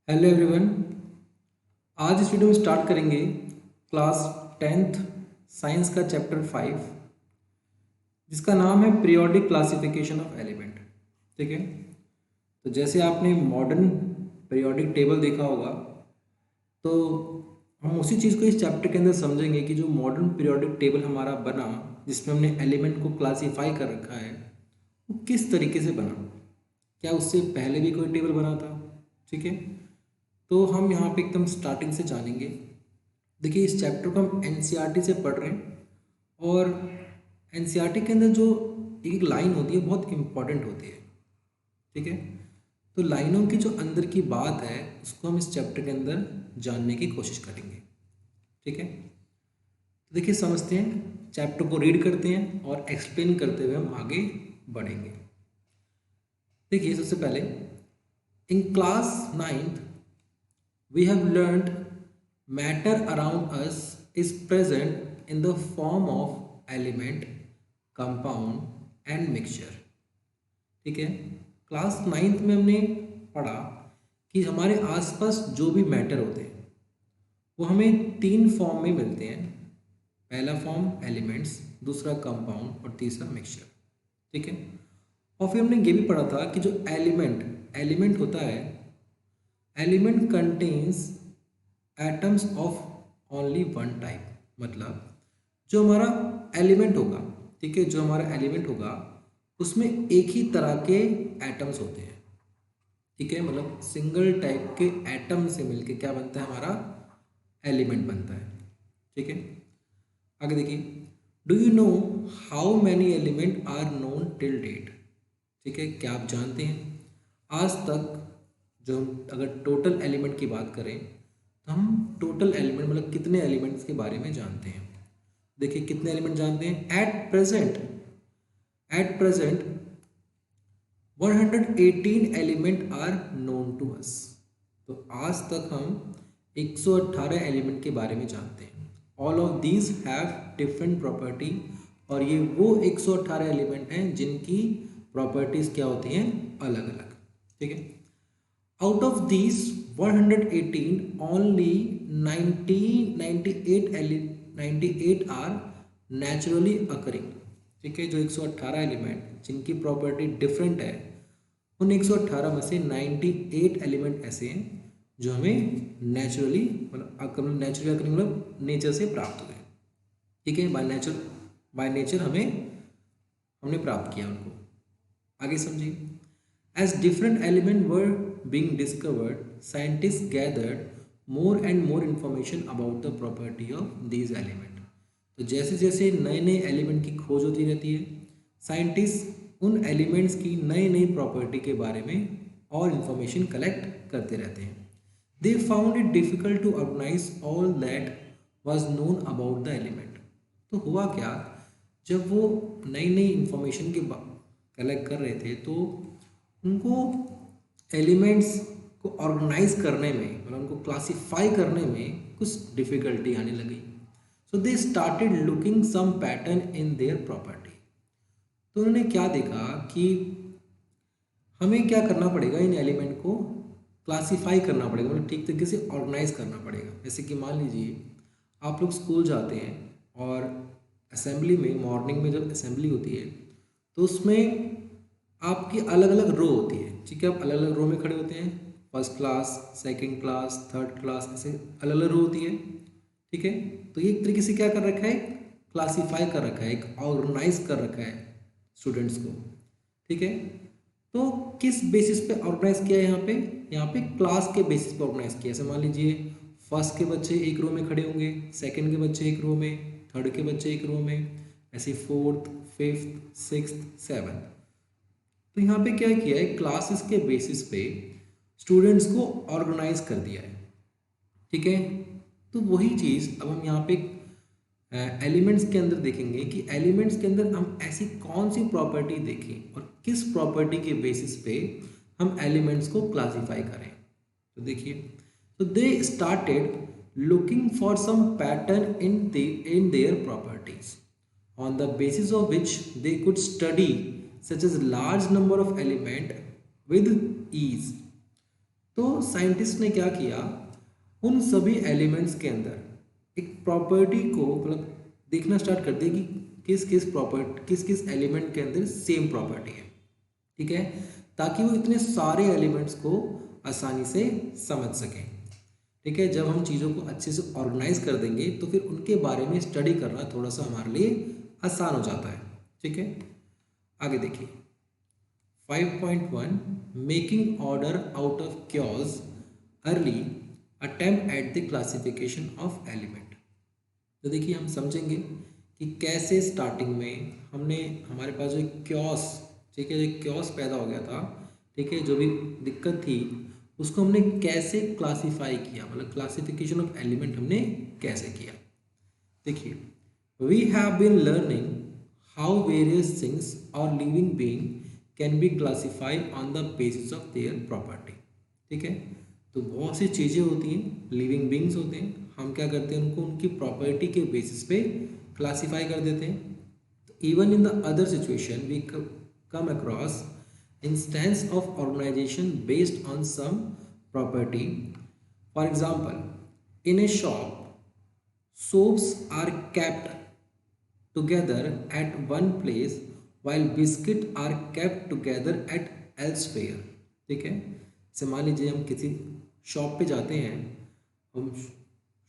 Hello everyone. आज इस video में स्टार्ट करेंगे क्लास 10th साइंस का चैप्टर 5 जिसका नाम है पीरियोडिक क्लासिफिकेशन ऑफ एलिमेंट। ठीक है, तो जैसे आपने मॉडर्न पीरियोडिक टेबल देखा होगा, तो हम उसी चीज़ को इस चैप्टर के अंदर समझेंगे कि जो मॉडर्न पीरियोडिक टेबल हमारा बना जिसमें हमने एलिमेंट को क्लासीफाई कर रखा है वो किस तरीके से बना, क्या उससे पहले भी कोई टेबल बना था। ठीक है, तो हम यहाँ पे एकदम स्टार्टिंग से जानेंगे। देखिए, इस चैप्टर को हम एनसीईआरटी से पढ़ रहे हैं और एनसीईआरटी के अंदर जो एक लाइन होती है बहुत इंपॉर्टेंट होती है। ठीक है, तो लाइनों की जो अंदर की बात है उसको हम इस चैप्टर के अंदर जानने की कोशिश करेंगे। ठीक है, तो देखिए समझते हैं, चैप्टर को रीड करते हैं और एक्सप्लेन करते हुए हम आगे बढ़ेंगे। देखिए, सबसे पहले in class 9th we have learned matter around us is present in the form of element, compound and mixture। ठीक है, क्लास 9th में हमने पढ़ा कि हमारे आसपास जो भी मैटर होते हैं वो हमें तीन फॉर्म में मिलते हैं। पहला फॉर्म एलिमेंट्स, दूसरा कंपाउंड और तीसरा मिक्सचर। ठीक है, और फिर हमने ये भी पढ़ा था कि जो एलिमेंट होता है, element contains atoms of only one type. मतलब जो हमारा एलिमेंट होगा, ठीक है, जो हमारा एलिमेंट होगा उसमें एक ही तरह के एटम्स होते हैं। ठीक है, मतलब सिंगल टाइप के एटम से मिलके क्या बनता है, हमारा एलिमेंट बनता है। ठीक है, आगे देखिए, do you know how many element are known till date. ठीक है, क्या आप जानते हैं आज तक जो अगर टोटल एलिमेंट की बात करें तो हम टोटल एलिमेंट मतलब कितने एलिमेंट्स के बारे में जानते हैं। देखिए कितने एलिमेंट जानते हैं। At present 118 element are known to us. तो आज तक हम 118 एलिमेंट के बारे में जानते हैं। All of these have different property, और ये वो 118 एलिमेंट हैं जिनकी प्रॉपर्टीज क्या होती हैं, अलग अलग। ठीक है, out of these 118 only 98 are naturally occurring। ठीक है, जो 118 एलिमेंट जिनकी प्रॉपर्टी डिफरेंट है उन 118 में से 98 एलिमेंट ऐसे हैं जो हमें नेचुरली मतलब नेचर से प्राप्त हुए। ठीक है, बाय नेचर हमने प्राप्त किया उनको। आगे समझिए, as different elements were being discovered, scientists gathered more and more information about the property of these elements। तो जैसे जैसे नए नए एलिमेंट की खोज होती रहती है, साइंटिस्ट उन एलिमेंट्स की नई नई प्रॉपर्टी के बारे में और इंफॉर्मेशन कलेक्ट करते रहते हैं। They found it difficult to organise all that was known about the element. तो हुआ क्या, जब वो नई नई इंफॉर्मेशन की कलेक्ट कर रहे थे तो उनको एलिमेंट्स को ऑर्गेनाइज करने में मतलब उनको क्लासिफाई करने में कुछ डिफिकल्टी आने लगी। So they started looking some pattern in their property. तो उन्होंने क्या देखा कि हमें क्या करना पड़ेगा, इन एलिमेंट को क्लासिफाई करना पड़ेगा, मतलब ठीक तरीके से ऑर्गेनाइज करना पड़ेगा। जैसे कि मान लीजिए आप लोग स्कूल जाते हैं और असेंबली में मॉर्निंग में जब असेंबली होती है तो उसमें आपकी अलग अलग रो होती है। ठीक है, आप अलग अलग रो में खड़े होते हैं, first class, second class, third class, ऐसे अलग अलग रो होती है। ठीक है, तो ये एक तरीके से क्या कर रखा है, क्लासीफाई कर रखा है, एक ऑर्गेनाइज कर रखा है स्टूडेंट्स को। ठीक है, तो किस बेसिस पे ऑर्गेनाइज किया है, यहाँ पे क्लास के बेसिस पे ऑर्गेनाइज किया। जैसे मान लीजिए फर्स्ट के बच्चे एक रो में खड़े होंगे, सेकंड के बच्चे एक रो में, थर्ड के बच्चे एक रो में, ऐसे फोर्थ, फिफ्थ, सिक्स्थ, सेवन्थ। तो यहाँ पे क्या किया है, क्लासेस के बेसिस पे स्टूडेंट्स को ऑर्गेनाइज कर दिया है। ठीक है, तो वही चीज़ अब हम यहाँ पे एलिमेंट्स के अंदर देखेंगे कि एलिमेंट्स के अंदर हम ऐसी कौन सी प्रॉपर्टी देखें और किस प्रॉपर्टी के बेसिस पे हम एलिमेंट्स को क्लासिफाई करें। तो देखिए, तो they started looking for some pattern in their properties on the basis of which they could study such as large number of element with ease। तो साइंटिस्ट ने क्या किया, उन सभी एलिमेंट्स के अंदर एक प्रॉपर्टी को मतलब देखना स्टार्ट कर दिया कि किस किस एलिमेंट के अंदर सेम प्रॉपर्टी है, ठीक है, ताकि वो इतने सारे एलिमेंट्स को आसानी से समझ सकें। ठीक है, जब हम चीज़ों को अच्छे से ऑर्गेनाइज कर देंगे तो फिर उनके बारे में स्टडी करना थोड़ा सा हमारे लिए आसान हो जाता है। ठीक है, आगे देखिए 5.1 making order out of chaos early attempt at the classification of element. तो देखिए हम समझेंगे कि कैसे स्टार्टिंग में हमने हमारे पास जो क्योस, ठीक है, जो क्योस पैदा हो गया था, ठीक है, जो भी दिक्कत थी उसको हमने कैसे क्लासिफाई किया, मतलब क्लासिफिकेशन ऑफ एलिमेंट हमने कैसे किया। देखिए we have been learning how various things और living being can be classified on the basis of their property. ठीक है, तो बहुत सी चीज़ें होती हैं, लिविंग बींग्स होते हैं, हम क्या करते हैं उनको उनकी प्रॉपर्टी के बेसिस पे क्लासिफाई कर देते हैं। तो even in the other situation we come across instance of organization based on some property. For example, in a shop, soaps are kept together at one place while biscuits are kept together at elsewhere. ठीक है, जैसे मान लीजिए हम किसी shop पे जाते हैं, हम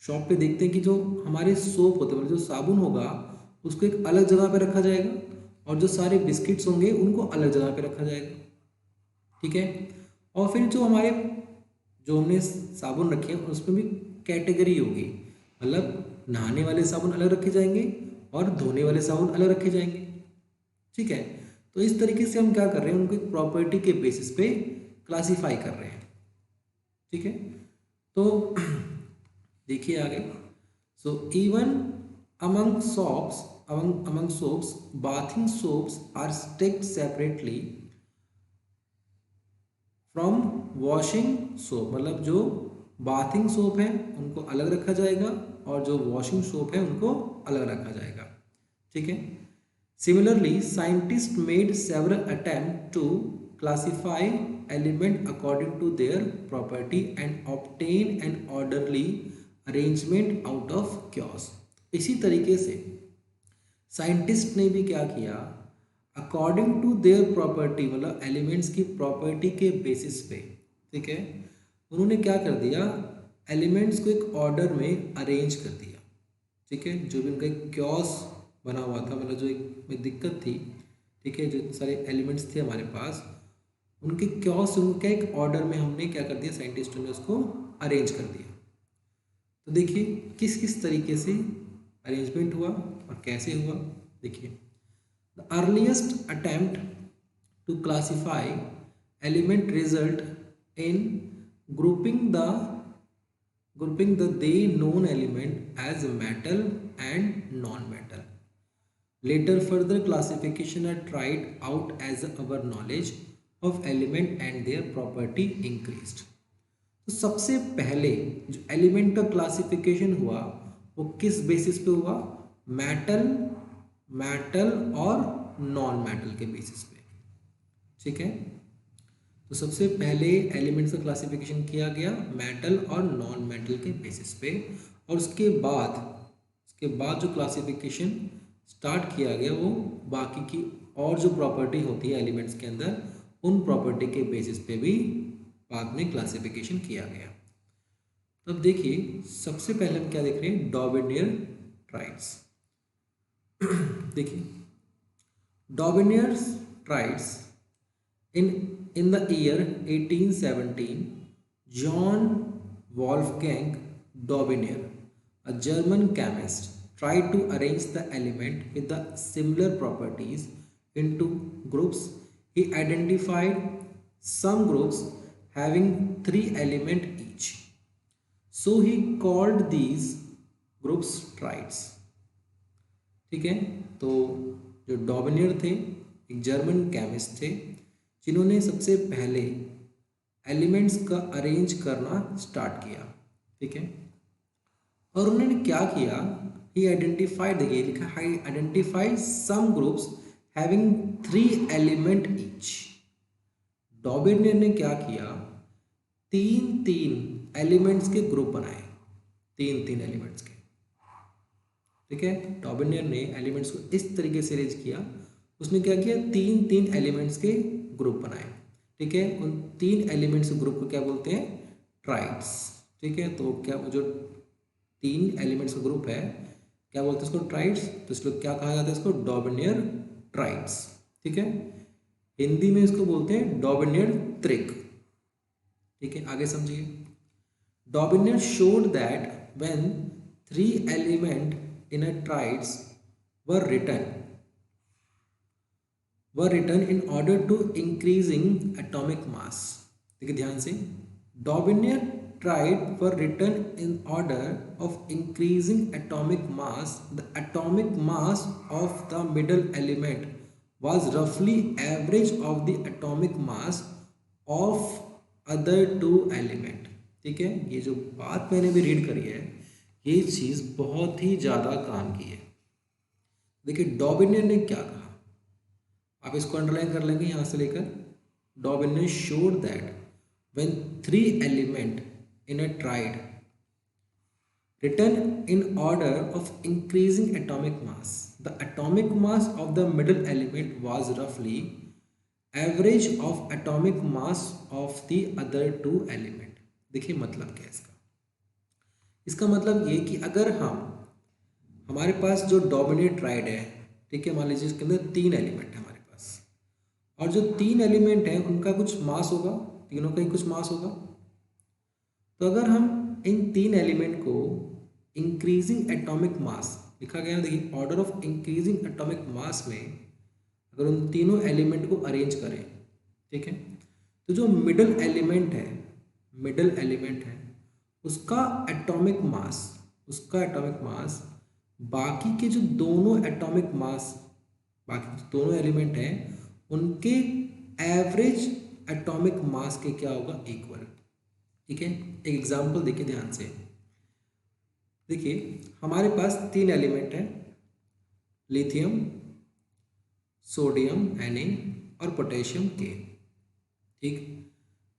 शॉप पे देखते हैं कि जो हमारे सोप होते हैं मतलब जो साबुन होगा उसको एक अलग जगह पे रखा जाएगा और जो सारे बिस्किट्स होंगे उनको अलग जगह पे रखा जाएगा। ठीक है, और फिर जो हमने साबुन रखे हैं उसमें भी कैटेगरी होगी, मतलब नहाने वाले साबुन अलग रखे जाएंगे और धोने वाले साबुन अलग रखे जाएंगे। ठीक है, तो इस तरीके से हम क्या कर रहे हैं उनको एक प्रॉपर्टी के बेसिस पे क्लासिफाई कर रहे हैं। ठीक है, तो देखिए आगे, so even among soaps bathing soaps are stacked separately from washing soap, मतलब जो बाथिंग सोप है उनको अलग रखा जाएगा और जो वॉशिंग सोप है उनको अलग रखा जाएगा। ठीक है, similarly scientist made several attempt to classify element according to their property and obtain an orderly arrangement out of chaos. इसी तरीके से साइंटिस्ट ने भी क्या किया, अकॉर्डिंग टू देयर प्रॉपर्टी, मतलब एलिमेंट्स की प्रॉपर्टी के बेसिस पे, ठीक है, उन्होंने क्या कर दिया, एलिमेंट्स को एक ऑर्डर में अरेंज कर दिया। ठीक है, जो भी उनका एक क्योस बना हुआ था, मतलब जो एक में दिक्कत थी, ठीक है, जो सारे एलिमेंट्स थे हमारे पास उनके क्योस, उनका एक ऑर्डर में हमने क्या कर दिया, साइंटिस्टों ने उसको अरेंज कर दिया। तो देखिए किस किस तरीके से अरेंजमेंट हुआ और कैसे हुआ। देखिए the earliest attempt to classify element result in grouping the they known element as metal and non-metal. Later further classification are tried out as our knowledge of element and their property increased. तो सबसे पहले जो element का classification हुआ वो किस basis पे हुआ, मेटल और नॉन मेटल के बेसिस पे। ठीक है, तो सबसे पहले एलिमेंट्स का क्लासिफिकेशन किया गया मेटल और नॉन मेटल के बेसिस पे, और उसके बाद जो क्लासिफिकेशन स्टार्ट किया गया वो बाकी की और जो प्रॉपर्टी होती है एलिमेंट्स के अंदर उन प्रॉपर्टी के बेसिस पे भी बाद में क्लासिफिकेशन किया गया। तो अब देखिए सबसे पहले हम क्या देख रहे हैं, डॉर्बिनियर ट्राइड्स। देखिए डॉर्बिनियर्स triads in the year 1817 John Wolfgang Dornier, a German chemist, tried to arrange the element with the similar properties into groups. He identified some groups having 3 elements each, so he called these groups triads. ठीक है, तो जो डॉर्बिनियर थे एक German chemist थे जिन्होंने सबसे पहले एलिमेंट्स का अरेंज करना स्टार्ट किया। ठीक है, और उन्होंने क्या किया, ही आइडेंटिफाइड, देखिए लिखा है identify some groups having 3 element each. Dobereiner ने क्या किया, तीन तीन एलिमेंट्स के ग्रुप बनाए, तीन तीन एलिमेंट्स के। ठीक है, डॉबिनियर ने एलिमेंट्स को इस तरीके से अरेंज किया, उसने क्या किया, तीन तीन एलिमेंट्स के ग्रुप बनाए। ठीक है, उन तीन एलिमेंट्स के ग्रुप को क्या बोलते हैं, ट्राइड्स। ठीक है, तो क्या जो तीन एलिमेंट्स का ग्रुप है क्या बोलते हैं इसको, ट्राइड्स। तो इसको क्या कहा जाता है, इसको डॉबिनियर ट्राइड्स। ठीक है, हिंदी में इसको बोलते हैं डॉबिनियर त्रिक। ठीक है, आगे समझिए। डॉबिनियर showed that when three element in a triads were written in order to increasing atomic mass। देखिए ध्यान से, डॉबिनियर triad were written in order of increasing atomic mass। The atomic mass of the middle element was roughly average of the atomic mass of other two element। ठीक है, ये जो बात मैंने भी रीड करी है, ये चीज़ बहुत ही ज़्यादा काम की है। देखिए डॉबिनियर ने क्या कहा, आप इसको अंडरलाइन कर लेंगे यहाँ से लेकर। Dobereiner showed that when three element in a triad written in order of increasing atomic mass, the atomic mass of the middle element was roughly average of atomic mass of the other two element। देखिए मतलब क्या है इसका, इसका मतलब ये कि अगर हमारे पास जो डोमिनेट ट्राइड है, ठीक है, मान लीजिए इसके अंदर तीन एलिमेंट है हमारे पास, और जो तीन एलिमेंट हैं उनका कुछ मास होगा, तीनों का ही कुछ मास होगा। तो अगर हम इन तीन एलिमेंट को इंक्रीजिंग एटॉमिक मास लिखा गया, देखिए ऑर्डर ऑफ इंक्रीजिंग एटॉमिक मास में अगर उन तीनों एलिमेंट को अरेंज करें, ठीक है, तो जो मिडल एलिमेंट है उसका एटॉमिक मास बाकी के जो दोनों एटॉमिक मास, बाकी दोनों एलिमेंट हैं उनके एवरेज एटॉमिक मास के क्या होगा, इक्वल। ठीक है, एक एग्जांपल देखिए ध्यान से। देखिए हमारे पास तीन एलिमेंट हैं, लिथियम, सोडियम Na और पोटेशियम K। ठीक,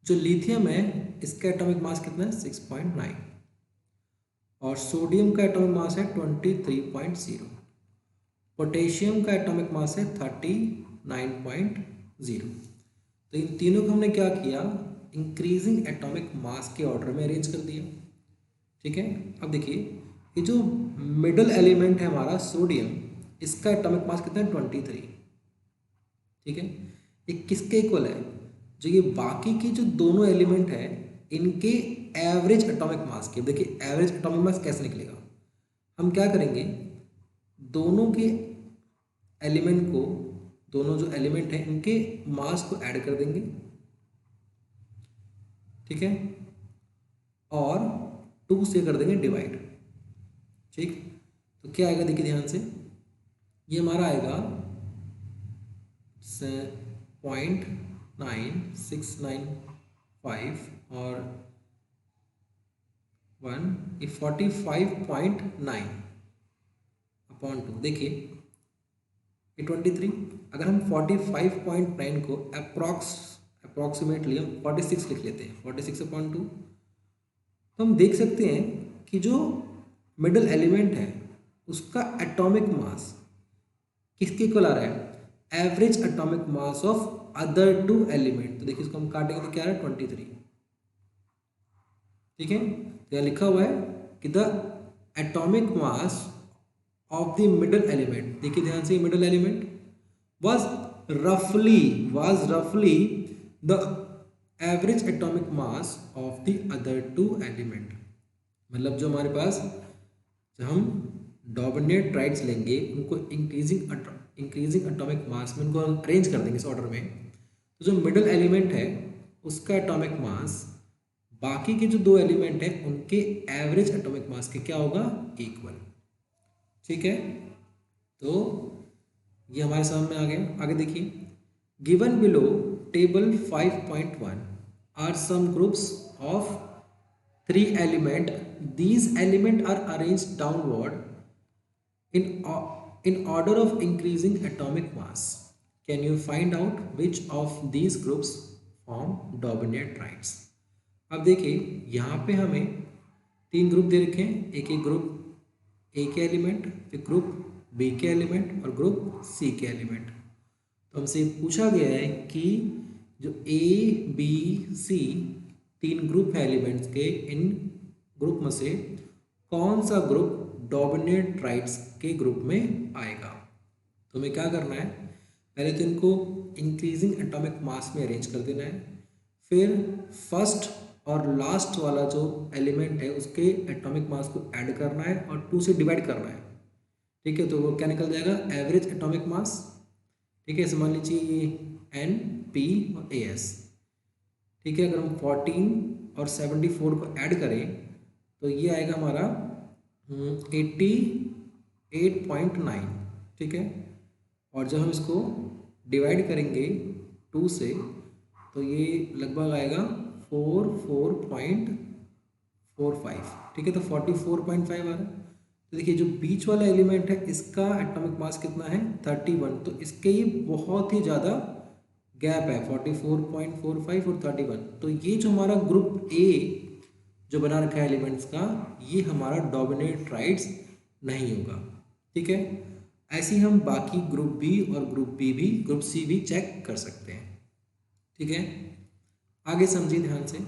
जो लिथियम है इसका एटॉमिक मास कितना है, 6.9, और सोडियम का एटॉमिक मास है 23.0, पोटेशियम का एटॉमिक मास है 39.0। तो इन तीनों को हमने क्या किया, इंक्रीजिंग एटॉमिक मास के ऑर्डर में अरेंज कर दिया। ठीक है, अब देखिए ये जो मिडल एलिमेंट है हमारा सोडियम, इसका एटॉमिक मास कितना है, 23। ठीक है, ये किसके इक्वल है, जो ये बाकी के जो दोनों एलिमेंट है इनके एवरेज एटॉमिक मास के। देखिए एवरेज एटॉमिक मास कैसे निकलेगा, हम क्या करेंगे, दोनों के एलिमेंट को, दोनों जो एलिमेंट हैं इनके मास को ऐड कर देंगे। ठीक है, और 2 से कर देंगे डिवाइड। ठीक, तो क्या आएगा, देखिए ध्यान से, ये हमारा आएगा 0.9695 और 1, ये 45.9 अपॉन 2। देखिए ये 23, अगर हम 45.9 को अप्रॉक्सीमेटली हम 46 लिख लेते हैं, 46/2, तो हम देख सकते हैं कि जो मिडल एलिमेंट है उसका एटॉमिक मास किसके इक्वल आ रहा है, average atomic mass of other two element. तो देखिए इसको हम काटेंगे तो क्या आ रहा है, 23। ठीक है, तो यहाँ लिखा हुआ है कि the atomic mass of the middle element, देखिए ध्यान से, middle element was roughly the average atomic mass of the other two element। मतलब जो हमारे पास, जब हम डॉबिनियर ट्राइड्स लेंगे उनको इंक्रीजिंग एटॉमिक मास में उनको अरेंज कर देंगे इस ऑर्डर में, तो जो मिडल एलिमेंट है उसका एटॉमिक मास बाकी के जो दो एलिमेंट हैं उनके एवरेज एटॉमिक मास के क्या होगा, इक्वल। ठीक है, तो ये हमारे सामने आ गया। आगे देखिए, given below table 5.1 are some groups of 3 element, these element are arrange downward in order of increasing atomic mass। Can you find out which of these groups form Dobereiner triads. अब देखिए यहाँ पे हमें तीन ग्रुप दे रखे हैं, एक एक ग्रुप ए के एलिमेंट, फिर ग्रुप बी के एलिमेंट और ग्रुप सी के एलिमेंट। तो हमसे पूछा गया है कि जो ए बी सी तीन ग्रुप है एलिमेंट्स के, इन ग्रुप में से कौन सा ग्रुप डोमिनेट राइट्स के ग्रुप में आएगा। तो हमें क्या करना है, पहले तो इनको इंक्रीजिंग एटॉमिक मास में अरेंज कर देना है, फिर फर्स्ट और लास्ट वाला जो एलिमेंट है उसके एटॉमिक मास को ऐड करना है और 2 से डिवाइड करना है। ठीक है, तो वो क्या निकल जाएगा, एवरेज एटॉमिक मास। ठीक है, इसे मान लीजिए एन पी और ए एस। ठीक है, अगर हम 14 और 74 को ऐड करें तो ये आएगा हमारा 88.9। ठीक है, और जब हम इसको डिवाइड करेंगे 2 से तो ये लगभग आएगा 44.45। ठीक है, तो 44.5 आ रहा है। तो देखिए जो बीच वाला एलिमेंट है इसका एटॉमिक मास कितना है 31, तो इसके ही बहुत ही ज़्यादा गैप है 44.45 और 31। तो ये जो हमारा ग्रुप ए जो बना रखा है एलिमेंट्स का, ये हमारा डोमिनेट राइट्स नहीं होगा। ठीक है, ऐसे ही हम बाकी ग्रुप बी और ग्रुप सी भी चेक कर सकते हैं। ठीक है, आगे समझिए ध्यान से।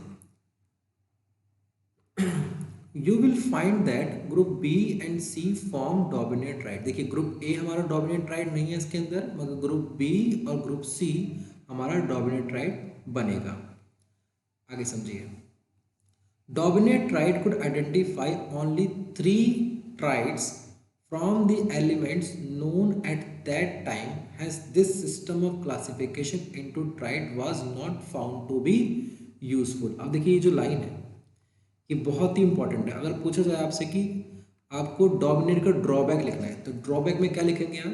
You will find that group B and C form डोमिनेट राइट। देखिए ग्रुप ए हमारा डोमिनेट राइट नहीं है इसके अंदर, मगर ग्रुप बी और ग्रुप सी हमारा डोमिनेट राइट बनेगा। आगे समझिए। डोमिनेट राइट could identify only 3 triads from the elements known at that time, as this system of classification into triad was not found to be useful। अब देखिए ये जो लाइन है ये बहुत ही इंपॉर्टेंट है। अगर पूछा जाए आपसे कि आपको डोमिनेट का ड्रॉबैक लिखना है तो ड्रॉबैक में क्या लिखेंगे आप,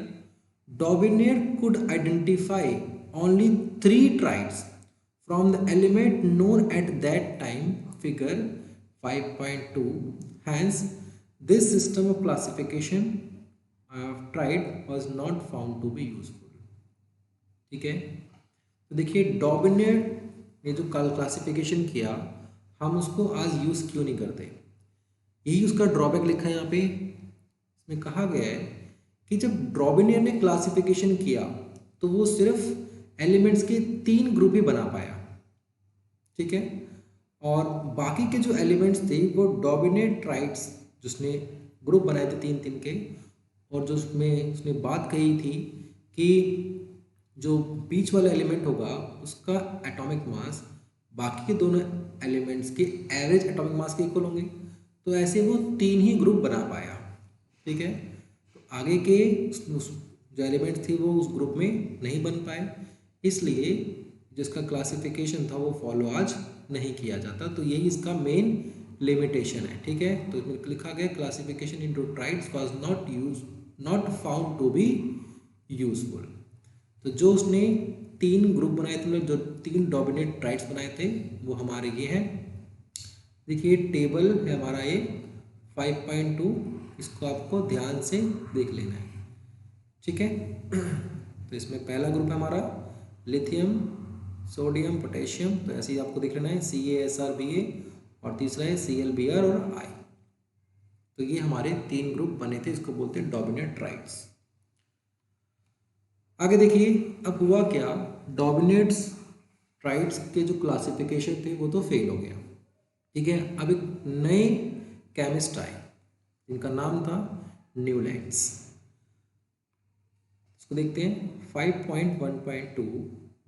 डोमिनेट could identify only 3 triads from the element known at that time, figure 5.2। Hence this system of classification triad was not found to be useful। ठीक है, तो देखिए डोमिनेट ने जो क्लासिफिकेशन किया हम उसको आज यूज़ क्यों नहीं करते, यही उसका ड्रॉबैक लिखा है यहाँ पे। इसमें कहा गया है कि जब डोमिनेट ने क्लासिफिकेशन किया तो वो सिर्फ एलिमेंट्स के 3 ग्रुप ही बना पाया। ठीक है, और बाकी के जो एलिमेंट्स थे वो डोमिनेट ट्राइड्स जिसने ग्रुप बनाए थे 3-3 के, और जो उसमें उसने बात कही थी कि जो बीच वाला एलिमेंट होगा उसका एटॉमिक मास बाकी के दोनों एलिमेंट्स के एवरेज एटॉमिक मास के इक्वल होंगे, तो ऐसे वो 3 ही ग्रुप बना पाया। ठीक है, तो आगे के जो एलिमेंट्स थे वो उस ग्रुप में नहीं बन पाए, इसलिए जिसका क्लासिफिकेशन था वो फॉलो आज नहीं किया जाता। तो यही इसका मेन लिमिटेशन है। ठीक है, तो इसमें लिखा गया classification into triads was not found to be useful. तो जो उसने 3 ग्रुप बनाए थे, मतलब जो 3 डोमिनेट ट्राइड्स बनाए थे वो हमारे ये हैं। देखिए टेबल है हमारा ये 5.2, इसको आपको ध्यान से देख लेना है। ठीक है, तो इसमें पहला ग्रुप है हमारा लिथियम, सोडियम, पोटेशियम, तो ऐसे ही आपको देख लेना है CaSrBa, और तीसरा है Clbr और I। तो ये हमारे 3 ग्रुप बने थे, इसको बोलते हैं डोमिनेट ट्राइड्स। आगे देखिए अब हुआ क्या, डोमिनेट्स ट्राइड्स के जो क्लासिफिकेशन थे वो तो फेल हो गया। ठीक है, अब एक नए केमिस्ट आए जिनका नाम था न्यूलैंड्स। इसको देखते हैं 5.1.2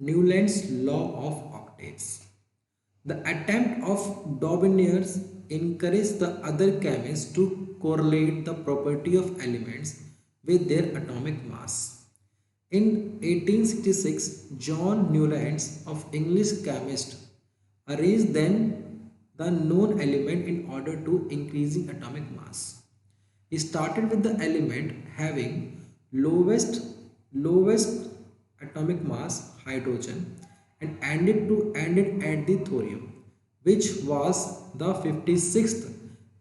Newlands law of octets. The attempt of Daubigny's encouraged the other chemists to correlate the property of elements with their atomic mass. In 1866, John Newlands, of English chemist, arranged then the known element in order to increasing atomic mass. He started with the element having lowest atomic mass, hydrogen, and ended at the thorium, which was the 56th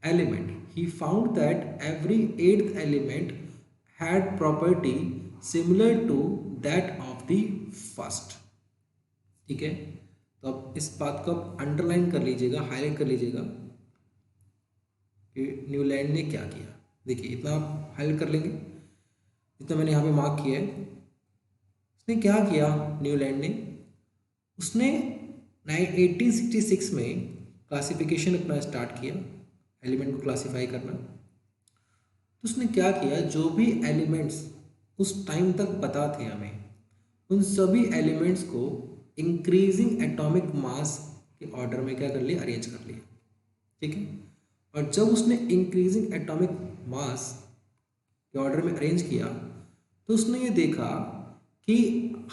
element. He found that every 8th element had property similar to that of the first। ठीक है, तो अब इस बात को आप underline कर लीजिएगा, हाईलाइट कर लीजिएगा कि न्यूलैंड ने क्या किया। देखिए इतना आप हाईलाइट कर लेंगे, जितना मैंने यहाँ पे मार्क किया है। उसने क्या किया न्यूलैंड ने, उसने 1866 में क्लासिफिकेशन अपना स्टार्ट किया, एलिमेंट को क्लासीफाई करना। तो उसने क्या किया, जो भी एलिमेंट्स उस टाइम तक पता थे हमें, उन सभी एलिमेंट्स को इंक्रीजिंग एटॉमिक मास के ऑर्डर में क्या कर लिया, अरेंज कर लिया। ठीक है, और जब उसने इंक्रीजिंग एटॉमिक मास के ऑर्डर में अरेंज किया तो उसने ये देखा कि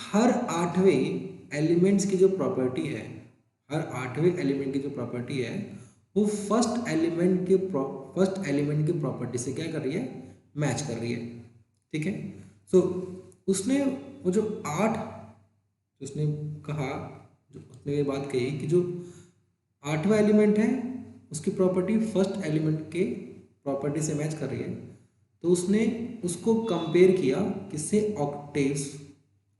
हर 8वें एलिमेंट्स की जो प्रॉपर्टी है, हर 8वें एलिमेंट की जो प्रॉपर्टी है वो फर्स्ट एलिमेंट के प्रॉपर्टी से क्या कर रही है, मैच कर रही है। ठीक है, सो उसने वो जो 8, उसने कहा, जो उसने ये बात कही कि जो 8वां एलिमेंट है उसकी प्रॉपर्टी फर्स्ट एलिमेंट के प्रॉपर्टी से मैच कर रही है। तो उसने उसको कंपेयर किया किससे, ऑक्टेव्स।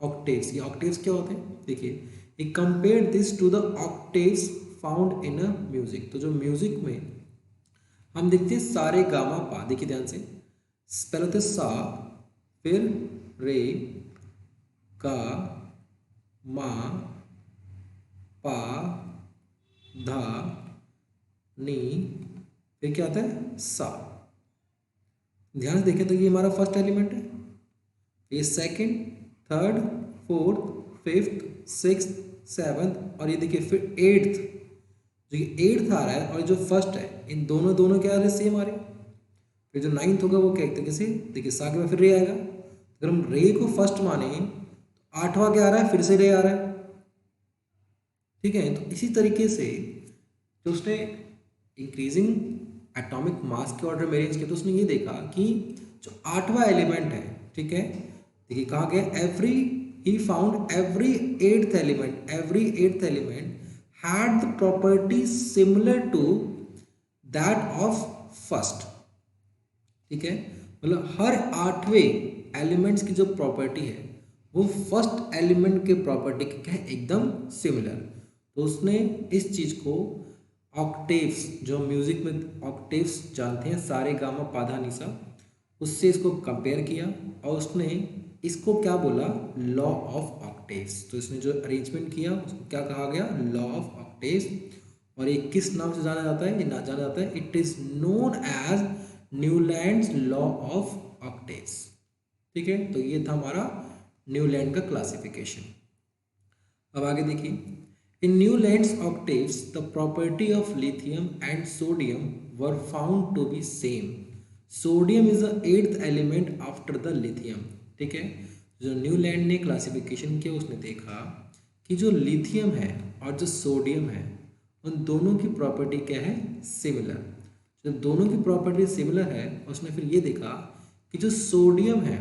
ऑक्टेव्स, ये ऑक्टेव्स क्या होते हैं, देखिए, he compare this to the octaves found in a music. तो जो म्यूजिक में हम देखते हैं सारे गामा पा, देखिए ध्यान से, पहले होते सा, फिर रे, गा, मा, पा, धा, नी, फिर क्या आता है, सा। ध्यान से देखें तो ये हमारा फर्स्ट एलिमेंट है, ये second, third, fourth, fifth, sixth, seventh, और ये देखिए फिर एट्थ। जो ये एट्थ आ रहा है और जो फर्स्ट है, इन दोनों दोनों क्या आ रहे हैं, सेम आ रहे हैं। फिर जो नाइन्थ होगा वो क्या, एक तरीके से देखिए सा के बाद फिर रे आएगा। अगर हम रे को फर्स्ट माने तो 8वां क्या आ रहा है, फिर से रे आ रहा है। ठीक है, तो इसी तरीके से जो उसने इंक्रीजिंग एटॉमिक मास के ऑर्डर में अरेंज किया तो उसने ये देखा कि जो 8वां एलिमेंट है, ठीक है, देखिए कहा गया he found every eighth element had the property similar to that of first। ठीक है, मतलब हर 8वें एलिमेंट्स की जो प्रॉपर्टी है वो फर्स्ट एलिमेंट के प्रॉपर्टी के क्या है, एकदम सिमिलर। तो उसने इस चीज को ऑक्टेव्स, जो म्यूजिक में ऑक्टेव्स जानते हैं, सारे गामा पाधा निसा, उससे इसको कंपेयर किया और उसने इसको क्या बोला, लॉ ऑफ ऑक्टेव्स। तो इसने जो अरेंजमेंट किया उसको क्या कहा गया, लॉ ऑफ ऑक्टेव्स। और ये किस नाम से जाना जाता है, ये जाना जाता है, it is known as Newlands law of octaves. ठीक है, तो ये था हमारा न्यूलैंड का क्लासिफिकेशन। अब आगे देखिए, in Newlands octaves the property of lithium and sodium were found to be same. Sodium is the 8th element after the lithium. ठीक है, जो न्यूलैंड ने क्लासिफिकेशन किया उसने देखा कि जो लिथियम है और जो सोडियम है उन दोनों की प्रॉपर्टी क्या है, सिमिलर। जब दोनों की प्रॉपर्टी सिमिलर है, उसने फिर ये देखा कि जो सोडियम है,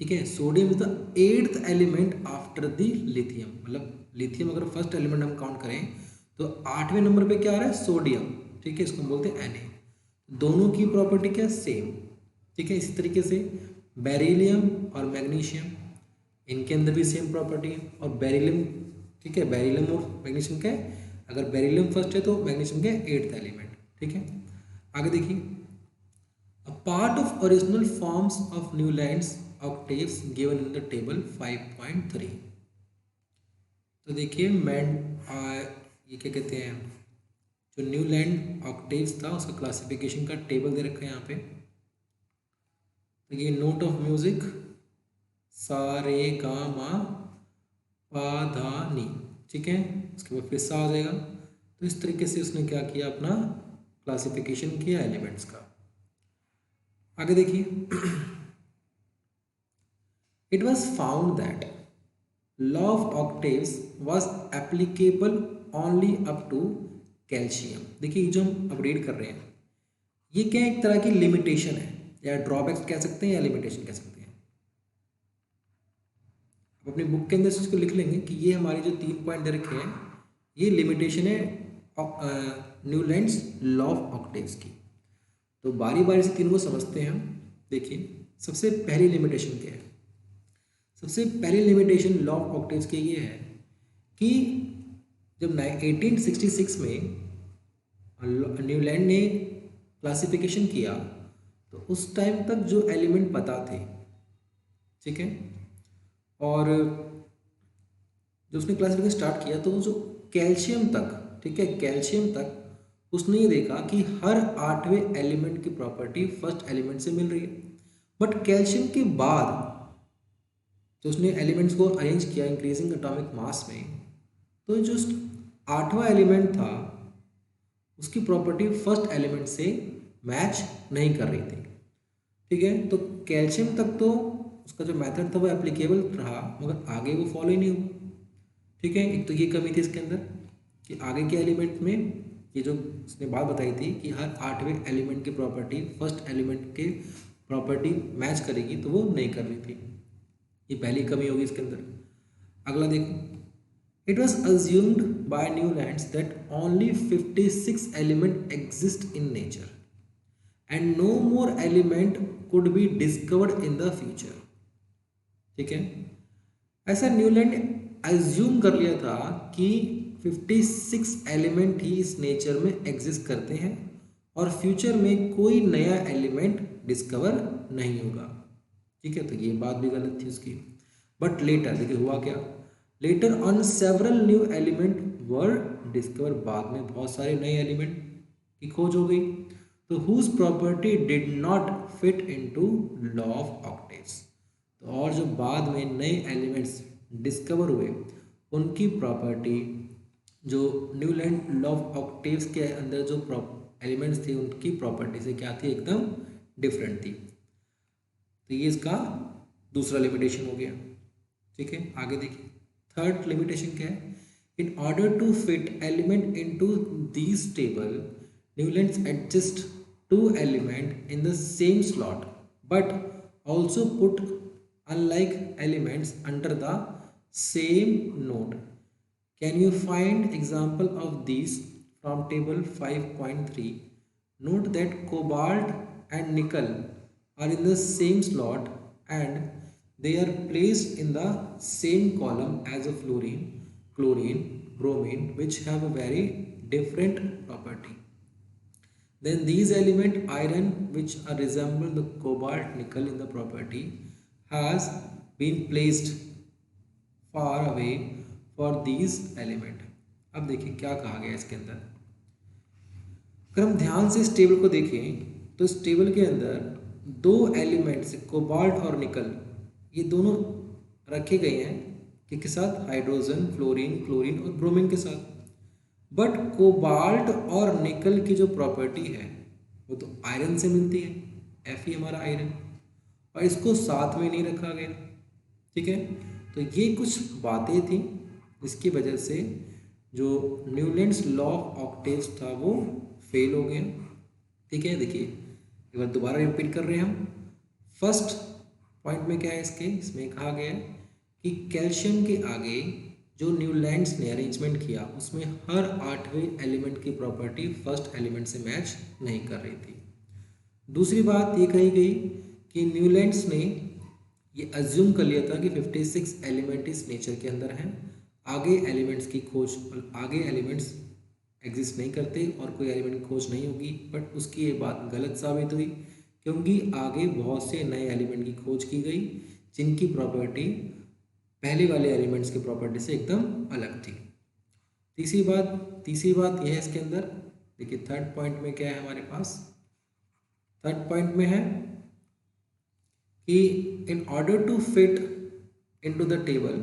ठीक है, sodium is the 8th element after the lithium. मतलब लिथियम अगर फर्स्ट एलिमेंट हम काउंट करें तो 8वें नंबर पे क्या आ रहा है, सोडियम। ठीक है, इसको हम बोलते हैं Na। दोनों की प्रॉपर्टी क्या, सेम। ठीक है, इसी तरीके से बेरिलियम और मैग्नीशियम, इनके अंदर भी सेम प्रॉपर्टी है। और बेरिलियम, ठीक है, बेरिलियम और मैग्नीशियम क्या है, अगर बेरिलियम फर्स्ट है तो मैग्नीशियम क्या है, 8th एलिमेंट। ठीक है, आगे देखिए, a part of original forms of Newlands octaves given in the table 5.3। तो देखिए ये क्या कहते हैं, जो न्यूलैंड ऑक्टेव्स था उसका क्लासिफिकेशन का टेबल दे रखा है यहाँ पे। देखिए, नोट ऑफ म्यूजिक सा रे गा मा पा धा नी। ठीक है, उसके बाद फिर सा आ जाएगा। तो इस तरीके से उसने क्या किया, अपना क्लासिफिकेशन किया एलिमेंट्स का। आगे देखिए, it was found that law of octaves was applicable only up to calcium. देखिए, जो हम अब रीड कर रहे हैं ये क्या, एक तरह की लिमिटेशन है, या ड्रॉबैक्स कह सकते हैं या लिमिटेशन कह सकते हैं। अब अपनी बुक के अंदर इसको लिख लेंगे कि ये हमारे जो 3 पॉइंट दे रखे हैं ये लिमिटेशन है न्यूलैंड्स लॉ ऑफ ऑक्टेव्स की। तो बारी बारी से तीनों को समझते हैं हम। देखिए, सबसे पहली लिमिटेशन क्या है, सबसे पहली लिमिटेशन लॉ ऑफ ऑक्टेव्स की ये है कि जब 1866 में न्यूलैंड ने क्लासिफिकेशन किया तो उस टाइम तक जो एलिमेंट पता थे, ठीक है, और जब उसने क्लासिफिकेशन स्टार्ट किया तो वो जो कैल्शियम तक, ठीक है, कैल्शियम तक उसने ये देखा कि हर 8वें एलिमेंट की प्रॉपर्टी फर्स्ट एलिमेंट से मिल रही है। बट कैल्शियम के बाद तो उसने एलिमेंट्स को अरेंज किया इंक्रीजिंग एटॉमिक मास में, तो जो 8वां एलिमेंट था उसकी प्रॉपर्टी फर्स्ट एलिमेंट से मैच नहीं कर रही थी, ठीक है। तो कैल्शियम तक तो उसका जो मेथड था वो एप्लीकेबल रहा, मगर आगे वो फॉलो ही नहीं हुआ, ठीक है। एक तो ये कमी थी इसके अंदर कि आगे के एलिमेंट में ये जो उसने बात बताई थी कि हर 8वें एलिमेंट की प्रॉपर्टी फर्स्ट एलिमेंट के प्रॉपर्टी मैच करेगी, तो वो नहीं कर रही थी। ये पहली कमी होगी इसके अंदर। अगला देखो, it was assumed by Newlands that only 56 element exist in nature and no more element could be discovered in the future, ठीक है। ऐसा न्यूलैंड अज्यूम कर लिया था कि 56 एलिमेंट ही इस नेचर में एग्जिस्ट करते हैं और फ्यूचर में कोई नया एलिमेंट डिस्कवर नहीं होगा, ठीक है। तो ये बात भी गलत थी उसकी। बट लेटर देखिए हुआ क्या, later on several new element were discover, बाद में बहुत सारे नए एलिमेंट की खोज हो गई, तो whose property did not fit into law of octaves. तो और जो बाद में नए एलिमेंट्स डिस्कवर हुए उनकी प्रॉपर्टी जो न्यूलैंड लॉ ऑफ ऑक्टेव्स के अंदर जो एलिमेंट्स थे उनकी प्रॉपर्टी से क्या थी, एकदम डिफरेंट थी। तो ये इसका दूसरा लिमिटेशन हो गया, ठीक है। आगे देखिए थर्ड लिमिटेशन क्या है, in order to fit element into this table Newlands adjust 2 element in the same slot but also put unlike elements under the same node. Can you find example of these from table 5.3? Note that cobalt and nickel are in the same slot and they are placed in the same column as a fluorine, chlorine, bromine, which have a very different property. Then these element iron, which resemble the cobalt nickel in the property, has been placed far away for these element. अब देखिए क्या कहा गया इसके अंदर, अगर हम ध्यान से इस टेबल को देखें तो इस टेबल के अंदर 2 एलिमेंट्स कोबाल्ट और निकल ये दोनों रखे गए हैं किसके साथ, हाइड्रोजन, फ्लोरीन, क्लोरीन और ब्रोमीन के साथ। बट कोबाल्ट और निकल की जो प्रॉपर्टी है वो तो आयरन से मिलती है, एफ ही हमारा आयरन, और इसको साथ में नहीं रखा गया, ठीक है। तो ये कुछ बातें थी इसकी वजह से जो न्यूलैंड्स लॉ ऑफ ऑक्टेव्स था वो फेल हो गया, ठीक है। देखिए एक बार दोबारा रिपीट कर रहे हैं हम। फर्स्ट पॉइंट में क्या है इसके, इसमें कहा गया है कि कैल्शियम के आगे जो न्यूलैंड्स ने अरेंजमेंट किया उसमें हर 8वें एलिमेंट की प्रॉपर्टी फर्स्ट एलिमेंट से मैच नहीं कर रही थी। दूसरी बात ये कही गई कि न्यूलैंड्स ने ये अज्यूम कर लिया था कि 56 एलिमेंट इस नेचर के अंदर हैं, आगे एलिमेंट्स की खोज, आगे एलिमेंट्स एग्जिस्ट नहीं करते और कोई एलिमेंट की खोज नहीं होगी। बट उसकी ये बात गलत साबित हुई क्योंकि आगे बहुत से नए एलिमेंट की खोज की गई जिनकी प्रॉपर्टी पहले वाले एलिमेंट्स की प्रॉपर्टी से एकदम अलग थी। तीसरी बात यह है इसके अंदर, देखिए थर्ड पॉइंट में क्या है हमारे पास, थर्ड पॉइंट में है कि in order to fit into the table,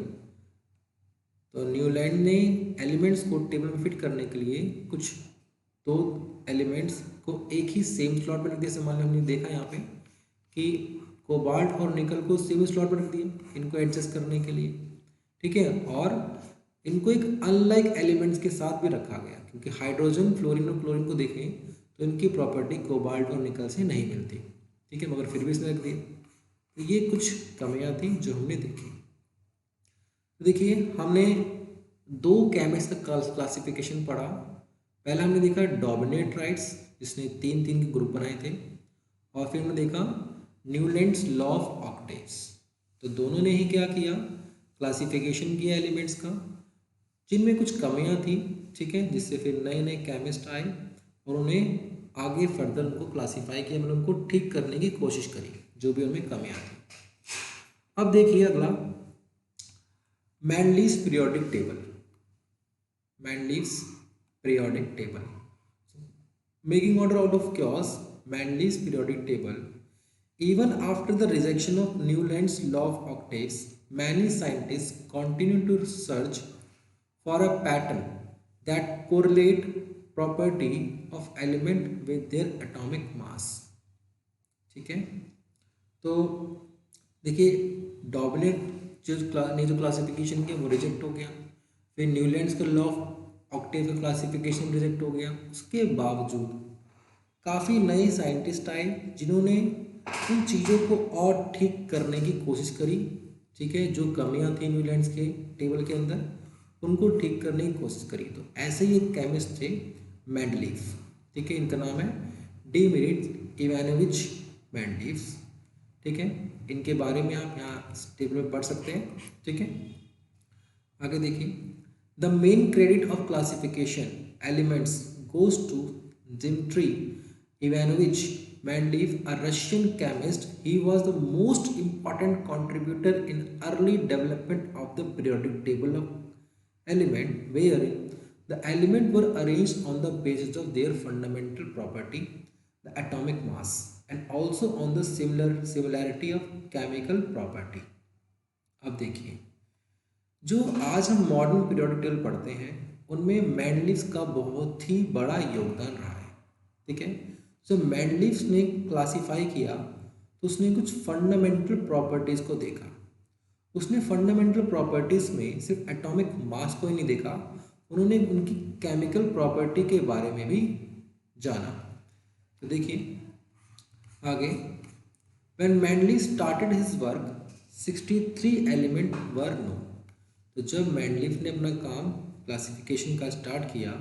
तो न्यूलैंड ने एलिमेंट्स को टेबल में फिट करने के लिए कुछ 2 एलिमेंट्स को एक ही सेम स्लॉट में रख दिया। जैसे मान लो हमने देखा यहाँ पे कि कोबाल्ट और निकल को सेम स्लॉट में रख दिया इनको एडजस्ट करने के लिए, ठीक है। और इनको एक अनलाइक एलिमेंट्स के साथ भी रखा गया क्योंकि हाइड्रोजन, फ्लोरीन और क्लोरीन को देखें तो इनकी प्रॉपर्टी कोबाल्ट और निकल से नहीं मिलती, ठीक है, मगर फिर भी इसने रख दिया। तो ये कुछ कमियां थी जो हमने देखी। तो देखिए हमने 2 केमिस्ट का क्लासिफिकेशन पढ़ा। पहला हमने देखा डॉमिनेट्राइट्स जिसने 3 के ग्रुप बनाए थे, और फिर हमने देखा न्यूलैंड्स लॉ ऑफ ऑक्टेव्स। तो दोनों ने ही क्या किया, क्लासिफिकेशन किया एलिमेंट्स का, जिनमें कुछ कमियां थी, ठीक है, जिससे फिर नए नए केमिस्ट आए और उन्हें आगे फर्दर उनको क्लासीफाई किया, मतलब उनको ठीक करने की कोशिश करी जो भी उनमें कमियां थी। अब देखिए अगला, Mendeleev's periodic table. Mendeleev's periodic table, making order out of chaos, Mendeleev's periodic table. Even after the rejection of Newland's law of octaves, many scientists continue to search for a pattern that correlate property of element with their atomic mass. ठीक है, तो देखिए डॉबलेट जो classification किया वो reject हो गया, फिर न्यूलैंड्स का लॉ ऑफ ऑक्टेव का क्लासिफिकेशन रिजेक्ट हो गया। उसके बावजूद काफ़ी नए साइंटिस्ट आए जिन्होंने उन चीज़ों को और ठीक करने की कोशिश करी, ठीक है, जो कमियां थी न्यूलैंड्स के टेबल के अंदर उनको ठीक करने की कोशिश करी। तो ऐसे ही एक केमिस्ट थे मेंडलीव, ठीक है, इनका नाम है डिमिट्री इवानोविच मेंडलीव, ठीक है, इनके बारे में आप यहाँ टेबल में पढ़ सकते हैं, ठीक है। आगे देखिए, the main credit of classification elements goes to Dmitri Ivanovich Mendeleev, a Russian chemist. He was the most important contributor in early development of the periodic table of element, where the elements were arranged on the basis of their fundamental property, the atomic mass, and also on the similarity of chemical property. अब देखिए, जो आज हम modern periodic table पढ़ते हैं उनमें Mendeleev का बहुत ही बड़ा योगदान रहा है, ठीक है। जब मेंडलीव ने क्लासीफाई किया तो उसने कुछ फंडामेंटल प्रॉपर्टीज़ को देखा। उसने फंडामेंटल प्रॉपर्टीज़ में सिर्फ एटॉमिक मास को ही नहीं देखा, उन्होंने उनकी केमिकल प्रॉपर्टी के बारे में भी जाना। तो देखिए आगे, when Mendeleev started his work 63 element were know. तो जब मेंडलीव ने अपना काम क्लासिफिकेशन का स्टार्ट किया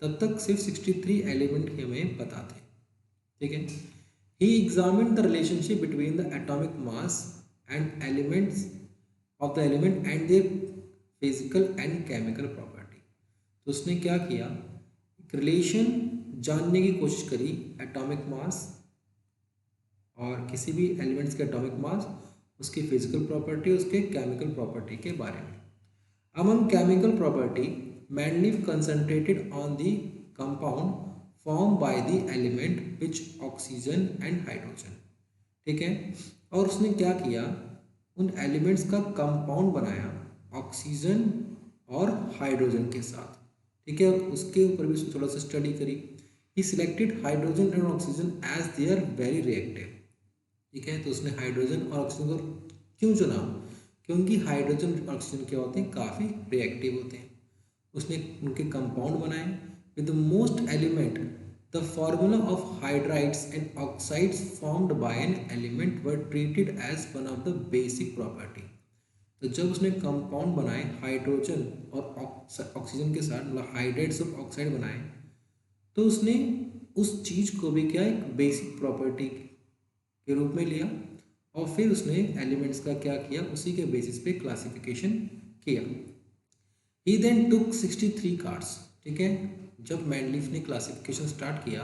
तब तक सिर्फ 63 एलिमेंट हमें पता थे, ठीक है। He examined the relationship between the atomic mass and elements of the element and their physical and chemical property. तो उसने क्या किया, एक रिलेशन जानने की कोशिश करी एटॉमिक मास और किसी भी एलिमेंट्स के एटॉमिक मास, उसकी फिजिकल प्रॉपर्टी, उसके केमिकल प्रॉपर्टी के बारे में। Among chemical property Mendeleev concentrated on the compound form by the element which oxygen and hydrogen, ठीक है। और उसने क्या किया, उन एलिमेंट्स का कंपाउंड बनाया ऑक्सीजन और हाइड्रोजन के साथ, ठीक है, उसके ऊपर भी थोड़ा सा स्टडी करी। He selected hydrogen and oxygen as they are very reactive, ठीक है। तो उसने हाइड्रोजन और ऑक्सीजन को क्यों चुना, क्योंकि हाइड्रोजन और ऑक्सीजन क्या होते हैं, काफ़ी रिएक्टिव होते हैं। उसने उनके कंपाउंड बनाए with the most element, the formula of hydrides and oxides formed by an element were treated as one of the basic property। तो जब उसने कंपाउंड बनाए हाइड्रोजन और ऑक्सीजन के साथ, मतलब हाइड्राइड्स और ऑक्साइड बनाए, तो उसने उस चीज़ को भी क्या एक बेसिक प्रॉपर्टी के रूप में लिया और फिर उसने एलिमेंट्स का क्या किया, उसी के बेसिस पे क्लासिफिकेशन किया। ही देन टुक 63 कार्ड्स, ठीक है। जब मेंडलीव ने क्लासिफिकेशन स्टार्ट किया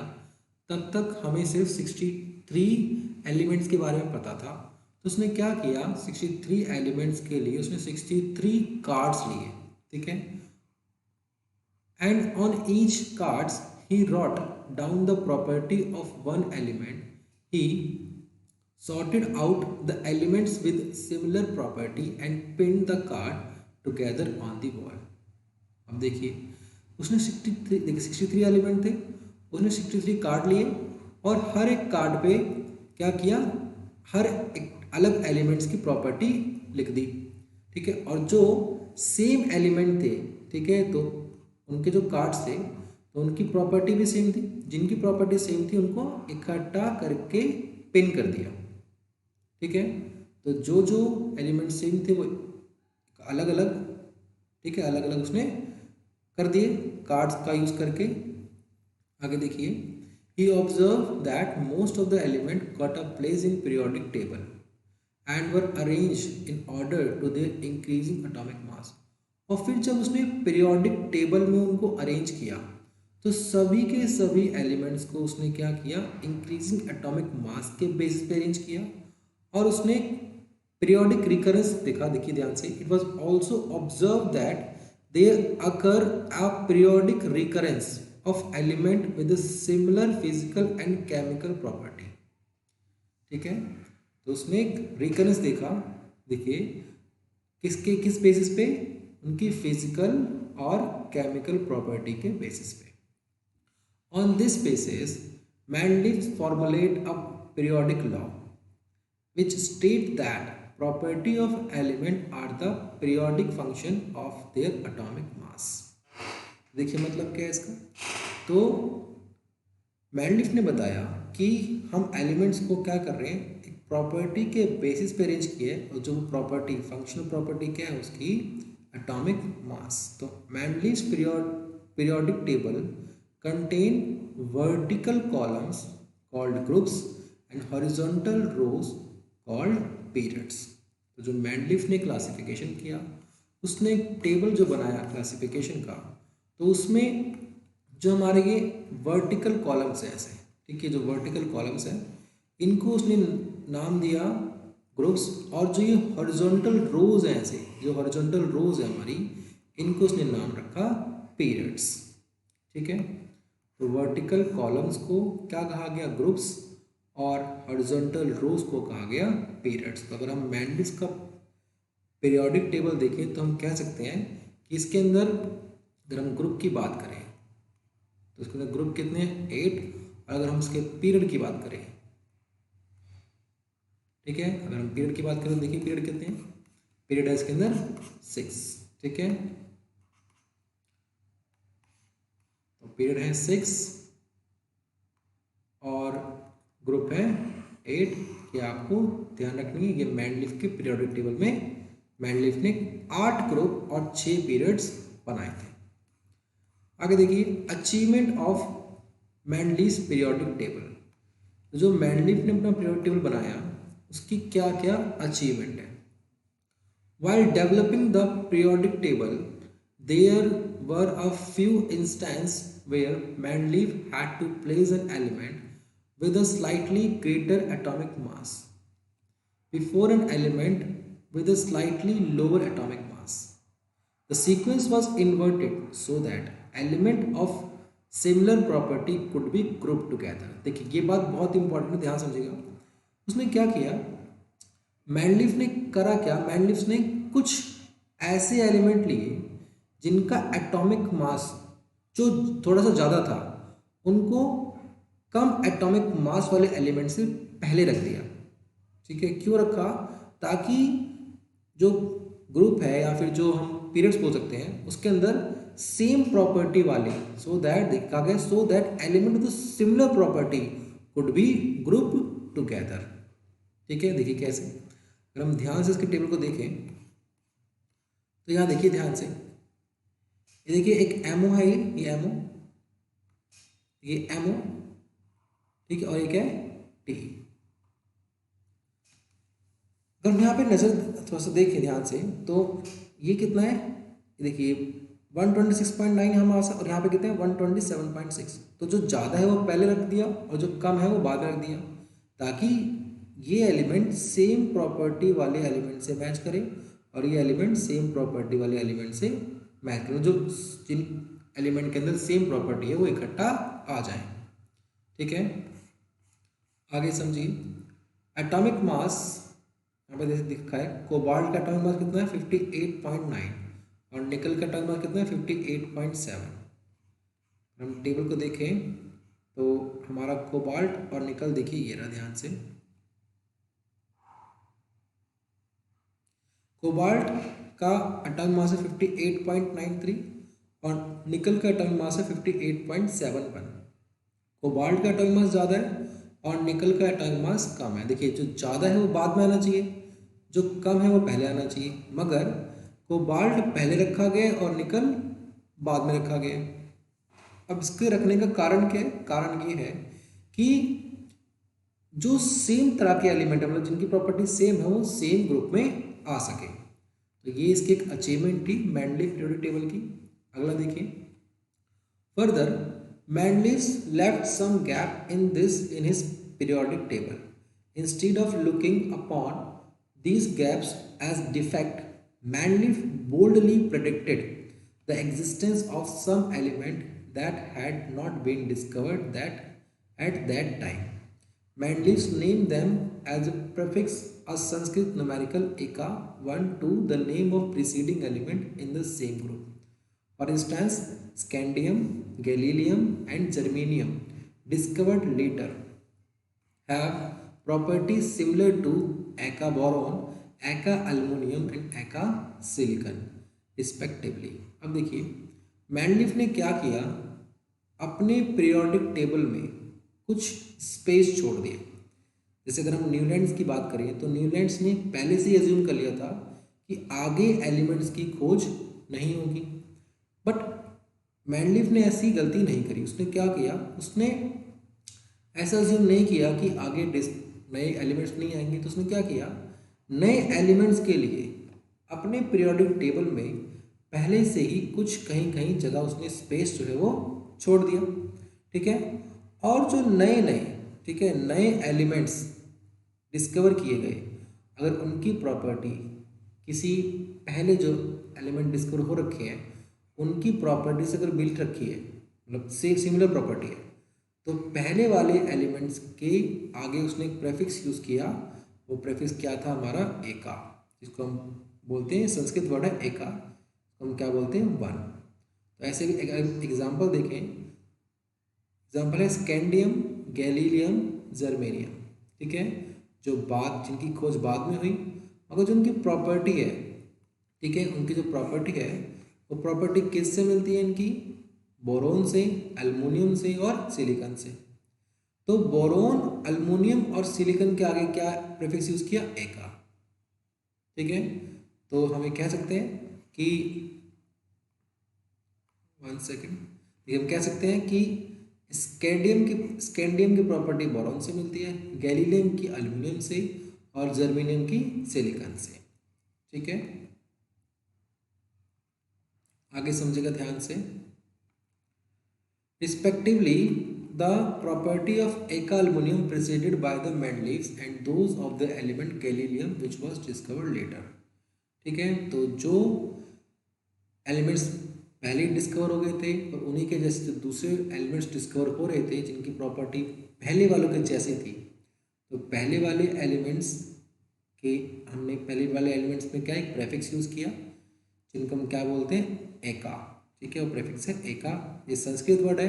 तब तक हमें सिर्फ 63 एलिमेंट्स के बारे में पता था। तो उसने क्या किया, 63 एलिमेंट्स के लिए उसने 63 कार्ड्स लिए, ठीक है। And on each cards he wrote down the property of one element. He sorted out the elements with similar property and pinned the card together on the wall। अब देखिए, उसने 63 एलिमेंट थे, उसने 63 कार्ड लिए और हर एक कार्ड पे क्या किया, हर एक अलग एलिमेंट्स की प्रॉपर्टी लिख दी, ठीक है। और जो सेम एलिमेंट थे, ठीक है, तो उनके जो कार्ड्स थे तो उनकी प्रॉपर्टी भी सेम थी, जिनकी प्रॉपर्टी सेम थी उनको इकट्ठा करके पिन कर दिया, ठीक है। तो जो जो एलिमेंट सेम थे वो अलग अलग, ठीक है, अलग अलग उसने कर दिए कार्ड्स का यूज करके। आगे देखिए, he observe that most of the element got a place in periodic table and were arranged in order to their increasing atomic mass. और फिर जब उसने पीरियोडिक टेबल में उनको अरेंज किया तो सभी के सभी एलिमेंट्स को उसने क्या किया, इंक्रीजिंग एटॉमिक मास के बेसिस पे अरेंज किया। और उसने पीरियोडिक रिकरेंस देखा, देखिए ध्यान से, it was also observe that there occur a periodic recurrence of element with similar physical and chemical property. ठीक है, तो उसने एक रिकरेंस देखा, देखिए किसके किस बेसिस पे, उनकी फिजिकल और केमिकल प्रॉपर्टी के बेसिस पे। On this basis Mendeleev formulate a periodic law which state that property of element are the periodic function of their atomic mass। देखिए मतलब क्या है इसका, तो मैंडलिफ ने बताया कि हम एलिमेंट्स को क्या कर रहे हैं, एक प्रॉपर्टी के बेसिस पे अरेंज किए, और जो प्रॉपर्टी फंक्शनल प्रॉपर्टी क्या है उसकी, एटॉमिक मास। तो Mendeleev's periodic table contain vertical columns called groups and horizontal rows called periods. तो जो मैंडलिफ ने क्लासिफिकेशन किया, उसने एक टेबल जो बनाया क्लासिफिकेशन का, तो उसमें जो हमारे ये वर्टिकल कॉलम्स हैं ऐसे, ठीक है, जो वर्टिकल कॉलम्स हैं इनको उसने नाम दिया ग्रुप्स, और जो ये हॉरिजॉन्टल रोज हैं ऐसे, जो हॉरिजॉन्टल रोज है हमारी, इनको उसने नाम रखा पीरियड्स। ठीक है, तो वर्टिकल कॉलम्स को क्या कहा गया, ग्रुप्स, और हॉरिजॉन्टल रोज को कहा गया पीरियड्स। तो अगर हम मैंडलिव्स का पीरियोडिक टेबल देखें तो हम कह सकते हैं कि इसके अंदर अगर हम ग्रुप की बात करें तो इसके अंदर ग्रुप कितने हैं, 8। और अगर हम इसके पीरियड की बात करें, ठीक है, अगर हम पीरियड की बात करें तो देखिए पीरियड कितने हैं, पीरियड है इसके अंदर 6। ठीक है, तो पीरियड है 6 और ग्रुप है 8। ये आपको ध्यान रखनी है, ये मैंडलिफ के पीरियोडिक टेबल में मैंडलिफ ने 8 ग्रुप और 6 पीरियड्स बनाए थे। आगे देखिए अचीवमेंट ऑफ मैंडलिव्स पीरियोडिक टेबल। जो मैंडलिफ ने अपना पीरियोडिक टेबल बनाया उसकी क्या क्या अचीवमेंट है। While developing the periodic table, there were a few instances where Mendeleev had to place an element with a slightly greater atomic mass before an element with a slightly lower atomic mass. The sequence was inverted so that element of similar property could be grouped together। देखिए ये बात बहुत important है, ध्यान समझिएगा। उसने क्या किया, मैंडलिफ ने करा क्या, मैंडलिफ ने कुछ ऐसे एलिमेंट लिए जिनका एटॉमिक मास जो थोड़ा सा ज़्यादा था, उनको कम एटॉमिक मास वाले एलिमेंट से पहले रख दिया। ठीक है, क्यों रखा, ताकि जो ग्रुप है या फिर जो हम पीरियड्स बोल सकते हैं उसके अंदर सेम प्रॉपर्टी वाले, सो दैट देखा गया, so that element with similar property could be group together. ठीक है, देखिए कैसे, अगर हम ध्यान से इसके टेबल को देखें तो यहाँ देखिए ध्यान से, ये देखिए एक एमओ है, ये एमओ, ये एमओ, ठीक है, और ये क्या है, टी। अगर हम यहाँ पे नजर थोड़ा सा देखें ध्यान से तो ये कितना है, ये देखिए 126.9 यहाँ और यहाँ पे कितने हैं 127.6। तो जो ज़्यादा है वो पहले रख दिया और जो कम है वो बाद में रख दिया, ताकि ये एलिमेंट सेम प्रॉपर्टी वाले एलिमेंट से मैच करे और ये एलिमेंट सेम प्रॉपर्टी वाले एलिमेंट से मैच करे, जो जिन एलिमेंट के अंदर सेम प्रॉपर्टी है वो इकट्ठा आ जाए। ठीक है, आगे समझिए, एटॉमिक मास यहाँ पे जैसे दिखा है, कोबाल्ट का एटॉमिक मास कितना है 58.9 और निकल का एटॉमिक मास कितना है 58.7। हम टेबल को देखें तो हमारा कोबाल्ट और निकल देखिए ये रहा, ध्यान से, कोबाल्ट का एटॉमिक मास है 58.93 और निकल का एटॉमिक मास है 58.71। कोबाल्ट का एटॉमिक मास ज़्यादा है और निकल का एटॉमिक मास कम है। देखिए जो ज़्यादा है वो बाद में आना चाहिए, जो कम है वो पहले आना चाहिए, मगर कोबाल्ट पहले रखा गया और निकल बाद में रखा गया। अब इसके रखने का कारण क्या है, कारण ये है कि जो सेम तरह के एलिमेंट है, मतलब जिनकी प्रॉपर्टी सेम है, वो सेम ग्रुप में आ सके। तो ये इसकी एक अचीवमेंट थी मैंडलीफ पीरियोडिक टेबल की। अगला देखिए, further Mendeleev left some gap in this in his periodic table. Instead of looking upon these gaps as defect, Manlif boldly predicted the existence of some element that had not been discovered that at that time. Manlif named them as a prefix a Sanskrit numerical eka 1 to the name of preceding element in the same group. For instance, scandium, gallium, and germanium, discovered later, have properties similar to eka boron, eka aluminum and eka silicon respectively. अब देखिए Mendeleev ने क्या किया, अपने periodic table में कुछ space छोड़ दिए। जैसे अगर हम न्यूलैंड्स की बात करें तो न्यूलैंड्स ने पहले से ही अज्यूम कर लिया था कि आगे एलिमेंट्स की खोज नहीं होगी, बट मैंडलीफ ने ऐसी गलती नहीं करी। उसने क्या किया, उसने ऐसा अज्यूम नहीं किया कि आगे नए एलिमेंट्स नहीं आएंगे, तो उसने क्या किया, नए एलिमेंट्स के लिए अपने पीरियोडिक टेबल में पहले से ही कुछ कहीं कहीं जगह उसने स्पेस जो है वो छोड़ दिया। ठीक है, और जो नए नए ठीक है नए एलिमेंट्स डिस्कवर किए गए, अगर उनकी प्रॉपर्टी किसी पहले जो एलिमेंट डिस्कवर हो रखे हैं उनकी प्रॉपर्टी से अगर मिल रखी है, मतलब सेम सिमिलर प्रॉपर्टी है, तो पहले वाले एलिमेंट्स के आगे उसने एक प्रेफिक्स यूज़ किया। वो प्रेफिक्स क्या था हमारा, एका, जिसको हम बोलते हैं, संस्कृत वर्ड है एका, हम क्या बोलते हैं, वन। तो ऐसे एग्जाम्पल देखें, एग्जाम्पल है स्कैंडियम, गैलीलियम, जर्मेनियम। ठीक है, जो बाद जिनकी खोज बाद में हुई, मगर जो उनकी प्रॉपर्टी है, ठीक है, उनकी जो प्रॉपर्टी है वो प्रॉपर्टी किस से मिलती है, इनकी बोरोन से, एल्युमिनियम से और सिलिकॉन से। तो बोरोन, एल्युमिनियम और सिलिकॉन के आगे क्या प्रीफिक्स यूज किया, एका। ठीक है, तो हमें कह सकते हैं कि वन सेकेंड, हम कह सकते हैं कि स्कैंडियम की प्रॉपर्टी बोरोन से मिलती है, गैलीलियम की एल्युमिनियम से और जर्मेनियम की सिलिकॉन से। ठीक है, आगे समझेगा ध्यान से। Respectively, the property of eka aluminum preceded by the Mendeleevs and those of the element gallium which was discovered later. ठीक है, तो जो एलिमेंट्स पहले डिस्कवर हो गए थे और उन्हीं के जैसे जो दूसरे एलिमेंट्स डिस्कवर हो रहे थे जिनकी प्रॉपर्टी पहले वालों के जैसी थी, तो पहले वाले एलिमेंट्स के हमने पहले वाले एलिमेंट्स में क्या एक प्रेफिक्स यूज़ किया जिनको हम क्या बोलते हैं, एका। ठीक है, वो प्रेफिक्स है एका, ये संस्कृत वर्ड है,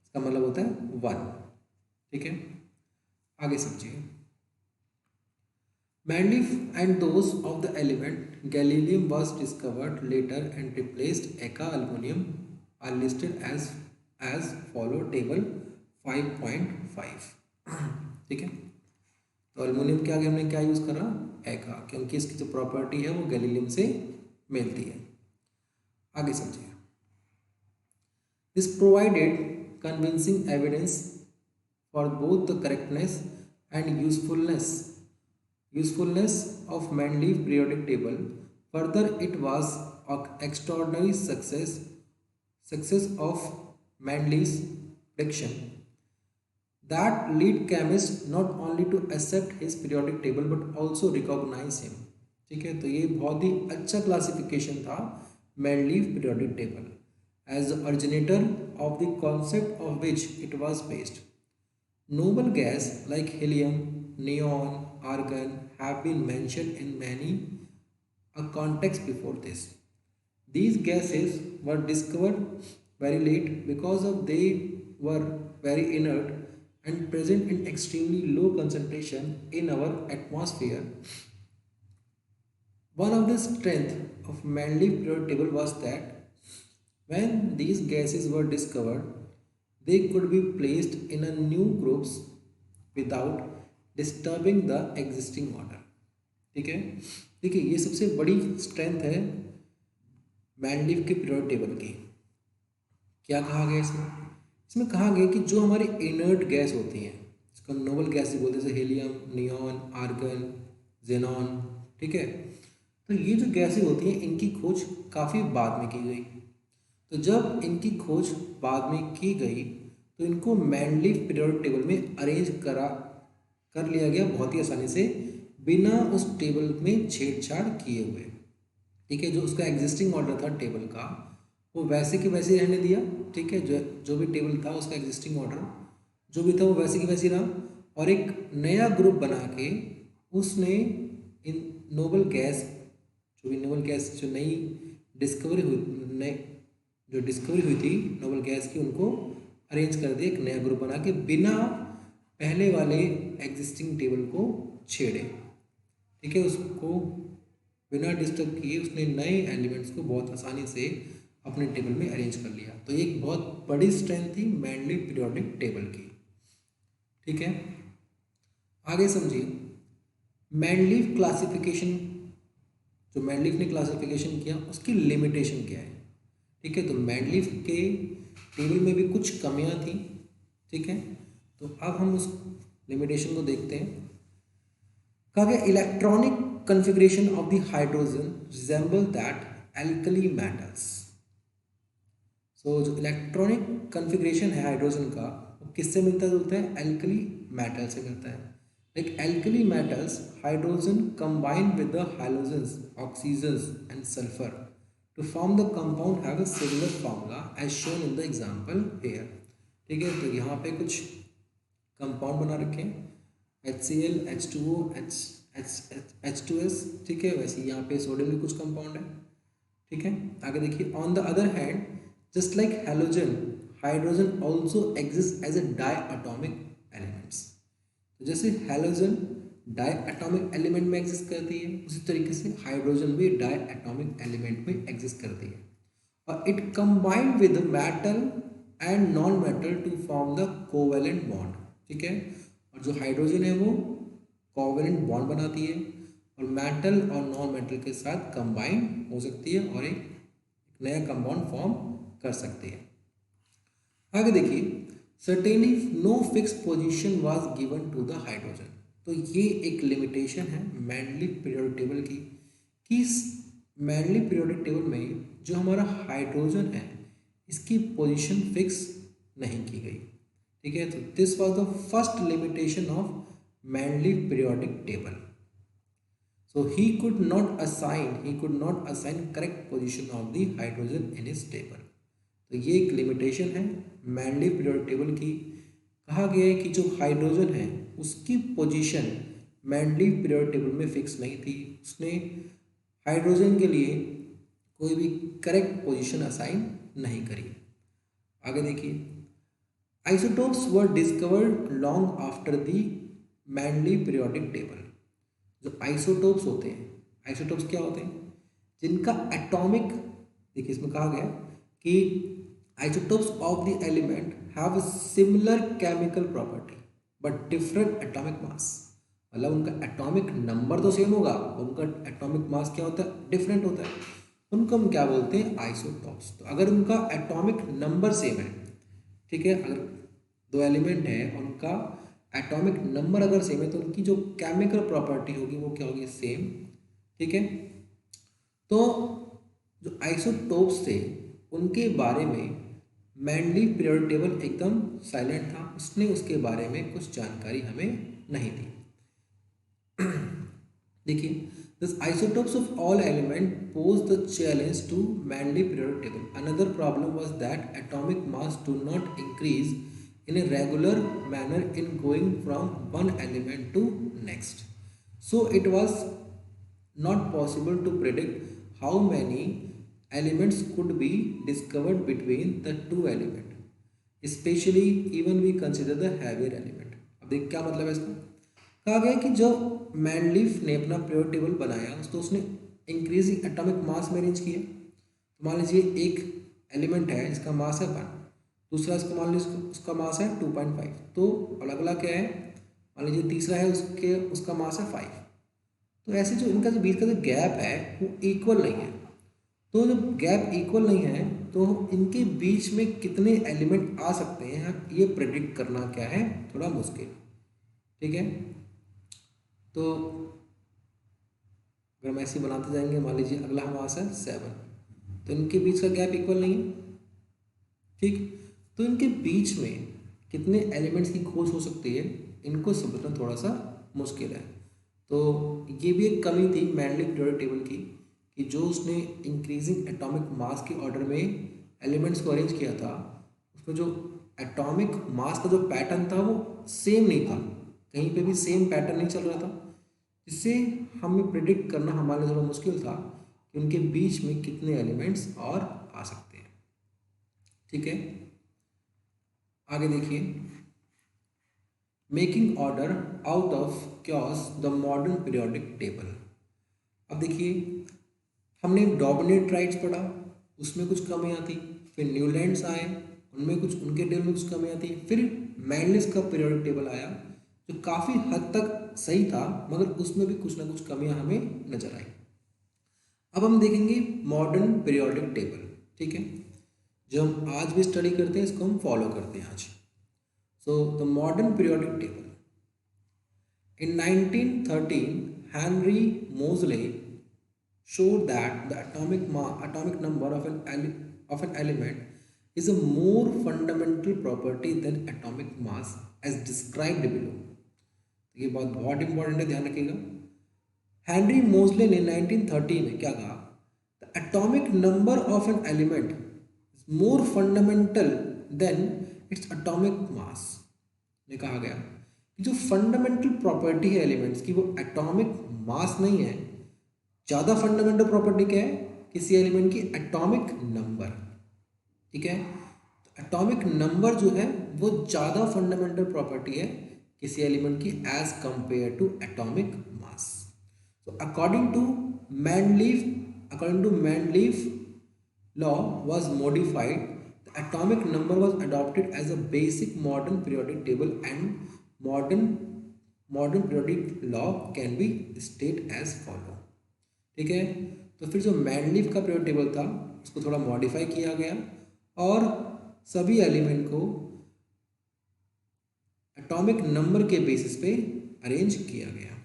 इसका मतलब होता है वन। ठीक है, आगे समझिए। Mendeleev and those of the element gallium was discovered later and replaced eka aluminum are listed as follow table 5.5। ठीक है, तो एल्युमिनियम के आगे हमने क्या यूज़ करा, एका, क्योंकि इसकी जो प्रॉपर्टी है वो गैलीलियम से मिलती है। आगे समझिए। This provided convincing evidence for both the correctness and usefulness of Mendeleev periodic table. Further, it was an extraordinary success of Mendeleev's prediction that lead chemists not only to accept his periodic table but also recognize him। ठीक है, तो ये बहुत ही अच्छा classification था Mendeleev periodic table as the originator of the concept of which it was based. Noble gas like helium, neon, argon have been mentioned in many a context before this. These gases were discovered very late because of they were very inert and present in extremely low concentration in our atmosphere. One of the strengths of Mendeleev periodic table was that when these gases were discovered, they could be placed in a new groups without disturbing the existing order। ठीक है, देखिए ये सबसे बड़ी strength है Mendeleev के periodic table की। क्या कहा गया इसमें, इसमें कहा गया कि जो हमारी इनर्ट गैस होती हैं, इसको हम नोबल गैस बोलते हैं, जैसे हीलियम, नियॉन, आर्गन, जेनॉन। ठीक है, तो ये जो गैसें होती हैं इनकी खोज काफ़ी बाद में की गई। तो जब इनकी खोज बाद में की गई तो इनको मैनलीफ पीरियोडिक टेबल में अरेंज कर लिया गया बहुत ही आसानी से, बिना उस टेबल में छेड़छाड़ किए हुए। ठीक है, जो उसका एग्जिस्टिंग ऑर्डर था टेबल का वो वैसे के वैसे रहने दिया। ठीक है, जो जो भी टेबल था उसका एग्जिस्टिंग ऑर्डर जो भी था वो वैसे की वैसे रहा, और एक नया ग्रुप बना के उसने इन नोबल गैस जो नई डिस्कवरी हुई नई जो डिस्कवरी हुई थी नोबल गैस की, उनको अरेंज कर दिया एक नया ग्रुप बना के, बिना पहले वाले एग्जिस्टिंग टेबल को छेड़े। ठीक है, उसको बिना डिस्टर्ब किए उसने नए एलिमेंट्स को बहुत आसानी से अपने टेबल में अरेंज कर लिया। तो एक बहुत बड़ी स्ट्रेंथ थी मैंडलीफ पीरियोडिक टेबल की। ठीक है, आगे समझिए मैंडलीफ क्लासिफिकेशन। जो मैंडलीफ ने क्लासिफिकेशन किया उसकी लिमिटेशन क्या है। ठीक है, तो मैंडलीफ के टेबल में भी कुछ कमियां थी। ठीक है, तो अब हम उस लिमिटेशन को देखते हैं। कहा गया electronic configuration of the hydrogen resemble that alkali metals. So जो इलेक्ट्रॉनिक कन्फिग्रेशन है हाइड्रोजन का वो किससे मिलता जुलता है, एल्कली मेटल से मिलता है। Like alkali metals hydrogen combine with the hydrogens oxygens and sulphur to form the compound have a similar formula as shown in the example here। ठीक है, तो यहाँ पे कुछ कंपाउंड बना रखे हैं HCl, H2O, H2S। ठीक है, वैसे यहाँ पे सोडियम भी कुछ कंपाउंड है। ठीक है, आगे देखिए on the other hand just like halogen hydrogen also exist as a diatomic elements. तो जैसे हैलोजन डायटोमिक एलिमेंट में एग्जिस्ट करती है उसी तरीके से हाइड्रोजन भी डायटोमिक एलिमेंट में एग्जिस्ट करती है, और it combined with metal and non metal to form the covalent bond. ठीक है, और जो हाइड्रोजन है वो कोवेलेंट बॉन्ड बनाती है और मेटल और नॉन मेटल के साथ कंबाइन हो सकती है और एक नया कंपाउंड फॉर्म कर सकती है। आगे देखिए certainly no fix position was given to the hydrogen. तो ये एक लिमिटेशन है मैंडलीफ पीरियोडिक टेबल की कि मैंडलीफ पीरियोडिक टेबल में जो हमारा हाइड्रोजन है इसकी पोजीशन फिक्स नहीं की गई। ठीक है, तो this was the first limitation of Mendeleev periodic table. So he could not assign correct position of the hydrogen in his table। तो ये एक लिमिटेशन है मैंडलीफ पीरियोडिक टेबल की। कहा गया है कि जो हाइड्रोजन है उसकी पोजीशन मैंडलीफ पीरियोडिक टेबल में फिक्स नहीं थी। उसने हाइड्रोजन के लिए कोई भी करेक्ट पोजीशन असाइन नहीं करी। आगे देखिए isotopes were discovered long after the Mendeleev periodic table. जो आइसोटोप्स होते हैं, आइसोटोप्स क्या होते हैं, जिनका एटॉमिक, देखिए इसमें कहा गया कि isotopes of the element have similar chemical property but different atomic mass. मतलब उनका एटॉमिक नंबर तो सेम होगा, उनका एटॉमिक मास क्या होता है, डिफरेंट होता है। उनको हम क्या बोलते हैं, आइसोटोप्स। तो अगर उनका एटॉमिक नंबर सेम है, ठीक है, अगर दो एलिमेंट है उनका एटॉमिक नंबर अगर सेम है तो उनकी जो केमिकल प्रॉपर्टी होगी वो क्या होगी, सेम। ठीक है, तो जो आइसोटोप्स थे उनके बारे में मैंडलीफ पीरियोडिक टेबल एकदम साइलेंट था, उसने उसके बारे में कुछ जानकारी हमें नहीं दी। देखिए this isotopes of all element pose the challenge to Mandeley periodic table. Another problem was that atomic mass do not increase in a regular manner in going from one element to next. So it was not possible to predict how many elements could be discovered between the two elements, especially even we consider the heavier element। अब देख क्या मतलब है इसका। कहा गया कि जो मैंडलीफ ने अपना पीरियोडिक टेबल बनाया तो उसने इंक्रीजिंग एटॉमिक मास में अरेंज किया। तो मान लीजिए एक एलिमेंट है जिसका मास है 1, दूसरा इसका मान लीजिए उसका मास है 2.5, तो अलग अलग क्या है, मान लीजिए तीसरा है उसका मास है 5। तो ऐसे जो इनका जो बीच का जो गैप है वो इक्वल नहीं है। तो जब गैप इक्वल नहीं है तो इनके बीच में कितने एलिमेंट आ सकते हैं ये प्रेडिक्ट करना क्या है, थोड़ा मुश्किल। ठीक है, तो अगर हम ऐसे बनाते जाएंगे, मान लीजिए अगला हमारे पास है 7, तो इनके बीच का गैप इक्वल नहीं है, ठीक। तो इनके बीच में कितने एलिमेंट्स की खोज हो सकती है, इनको समझना थोड़ा सा मुश्किल है। तो ये भी एक कमी थी मैंडलिक पीरियोडिक टेबल की, कि जो उसने इंक्रीजिंग एटॉमिक मास के ऑर्डर में एलिमेंट्स को अरेंज किया था, उसमें जो एटॉमिक मास का जो पैटर्न था वो सेम नहीं था, कहीं पे भी सेम पैटर्न नहीं चल रहा था, जिससे हमें प्रिडिक्ट करना हमारे लिए थोड़ा मुश्किल था कि उनके बीच में कितने एलिमेंट्स और आ सकते हैं, ठीक है। आगे देखिए, making order out of chaos the modern periodic table. अब देखिए, हमने डोमिनेट राइट्स पढ़ा, उसमें कुछ कमियां थी, फिर न्यूलैंड्स आए, उनमें कुछ, उनके टेबल में कुछ कमियां थी, फिर मैंडलिस का पीरियोडिक टेबल आया जो काफ़ी हद तक सही था, मगर उसमें भी कुछ ना कुछ कमियां हमें नजर आई। अब हम देखेंगे मॉडर्न पीरियोडिक टेबल, ठीक है, जो हम आज भी स्टडी करते हैं, इसको हम फॉलो करते हैं आज। So the modern periodic table in 1913, Henry Moseley showed that the atomic number of an element is a more fundamental property than atomic mass as described below. ये बात बहुत इंपॉर्टेंट है, ध्यान रखिएगा। हेनरी मोजले ने 1913 में क्या कहा, the atomic number of an element is more fundamental than its atomic mass. ने कहा गया कि जो फंडामेंटल प्रॉपर्टी है एलिमेंट्स की, वो एटॉमिक मास नहीं है, ज़्यादा फंडामेंटल प्रॉपर्टी क्या है किसी एलिमेंट की, एटॉमिक नंबर, ठीक है। तो एटॉमिक नंबर जो है वो ज़्यादा फंडामेंटल प्रॉपर्टी है किसी एलिमेंट की as compare to atomic mass. So according to Mendeleev law was modified, the atomic number was adopted as a basic modern periodic table, and modern periodic law can be stated as follow, ठीक है। तो फिर जो Mendeleev का periodic table था उसको थोड़ा modify किया गया और सभी एलिमेंट को एटॉमिक नंबर के बेसिस पे अरेंज किया गया,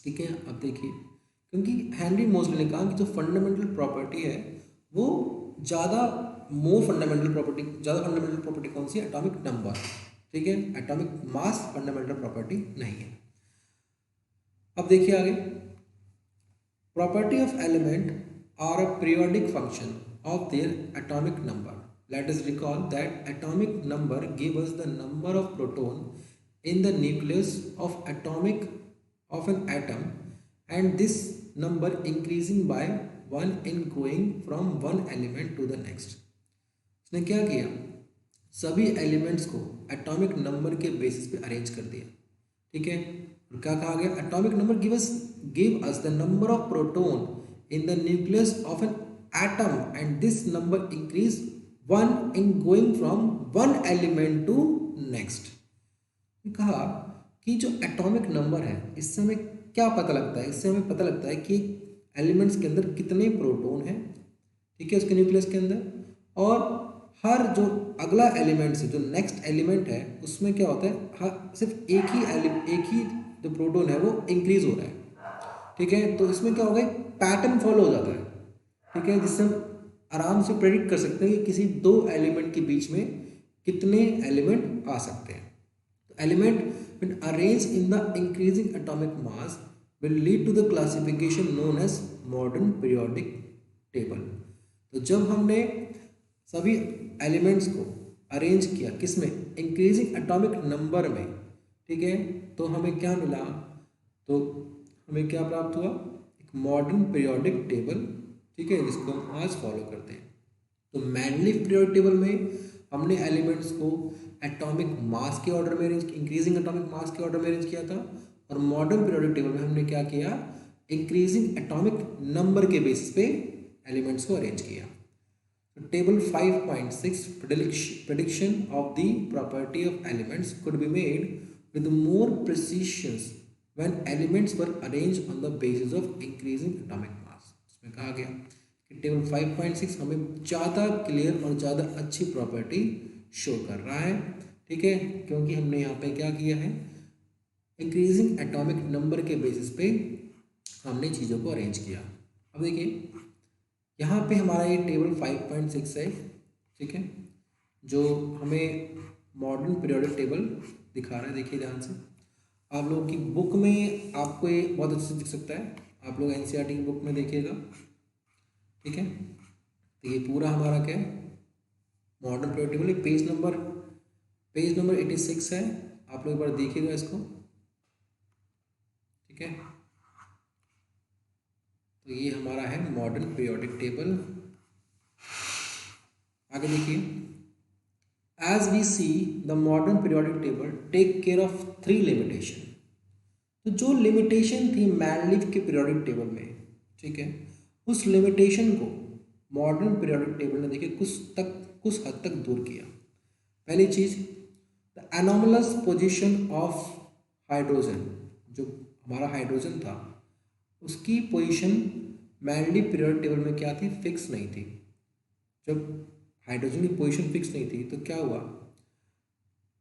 ठीक है। अब देखिए, क्योंकि हेनरी मोजले ने कहा कि जो फंडामेंटल प्रॉपर्टी है वो ज़्यादा फंडामेंटल प्रॉपर्टी कौन सी है, एटॉमिक नंबर, ठीक है। एटॉमिक मास फंडामेंटल प्रॉपर्टी नहीं है। अब देखिए आगे, property of element are a periodic function of their atomic number. Let us recall that atomic number gave us the number of proton in the nucleus of an atom, and this number increasing by 1 in going from one element to the next. उसने क्या किया, सभी elements को atomic number के basis पे arrange कर दिया, ठीक है। और क्या कहा गया, atomic number give us the number of proton in the nucleus of an atom, and this number increase 1 in going from one element to next। कहा कि जो एटॉमिक नंबर है इससे हमें क्या पता लगता है, इससे हमें पता लगता है कि एलिमेंट्स के अंदर कितने प्रोटॉन हैं, ठीक है, उसके न्यूक्लियस के अंदर, और हर जो अगला एलिमेंट है, जो नेक्स्ट एलिमेंट है, उसमें क्या होता है, हर सिर्फ एक ही जो प्रोटॉन है वो इंक्रीज हो रहा है, ठीक है। तो इसमें क्या होगा, पैटर्न फॉलो हो जाता है, ठीक है, जिससे हम आराम से प्रेडिक्ट कर सकते हैं कि किसी दो एलिमेंट के बीच में कितने एलिमेंट आ सकते हैं। तो element when arranged in the increasing atomic mass will lead to the classification known as modern periodic table। तो जब हमने सभी एलिमेंट्स को अरेंज किया किसमें, इंक्रीजिंग एटॉमिक नंबर में, ठीक है, तो हमें क्या मिला, तो हमें क्या प्राप्त हुआ, एक मॉडर्न पीरियोडिक टेबल, ठीक है, जिसको हम आज फॉलो करते हैं। तो मैंडलीव पीरियोडिक टेबल में हमने एलिमेंट्स को एटॉमिक मास के ऑर्डर में अरेंज, इंक्रीजिंग एटॉमिक मास के ऑर्डर में अरेंज किया था, और मॉडर्न पीरियोडिक टेबल में हमने क्या किया, इंक्रीजिंग एटॉमिक नंबर के बेसिस पे एलिमेंट्स को अरेंज किया। तो table 5.6 prediction of the property of elements could be made with more precision when elements were arranged on the basis of increasing atomic mass। इसमें कहा गया कि टेबल 5.6 हमें ज़्यादा क्लियर और ज़्यादा अच्छी प्रॉपर्टी शो कर रहा है, ठीक है, क्योंकि हमने यहाँ पे क्या किया है, इंक्रीजिंग एटॉमिक नंबर के बेसिस पे हमने चीज़ों को अरेंज किया। अब देखिए यहाँ पे हमारा ये टेबल 5.6 है, ठीक है, जो हमें मॉडर्न पीरियोडिक टेबल दिखा रहा है। देखिए ध्यान से, आप लोगों की बुक में आपको ये बहुत अच्छे से दिख सकता है, आप लोग एनसीईआरटी की बुक में देखिएगा, ठीक है। तो ये पूरा हमारा क्या है, modern periodic table. Page number 86 है, आप लोग एक बार देखिएगा इसको, ठीक है। तो ये हमारा है मॉडर्न पीरियोडिक टेबल। आगे देखिए, as we see the modern periodic table take care of 3 limitation. तो जो लिमिटेशन थी मैनलिफ के पीरियोडिक टेबल में, ठीक है, उस लिमिटेशन को मॉडर्न पीरियोडिक टेबल ने देखिए कुछ हद तक दूर किया। पहली चीज, the anomalous position of hydrogen, जो हमारा हाइड्रोजन था उसकी पोजीशन मैनलिफ पीरियोडिक टेबल में क्या थी, फिक्स नहीं थी। जब हाइड्रोजन की पोजीशन फिक्स नहीं थी तो क्या हुआ,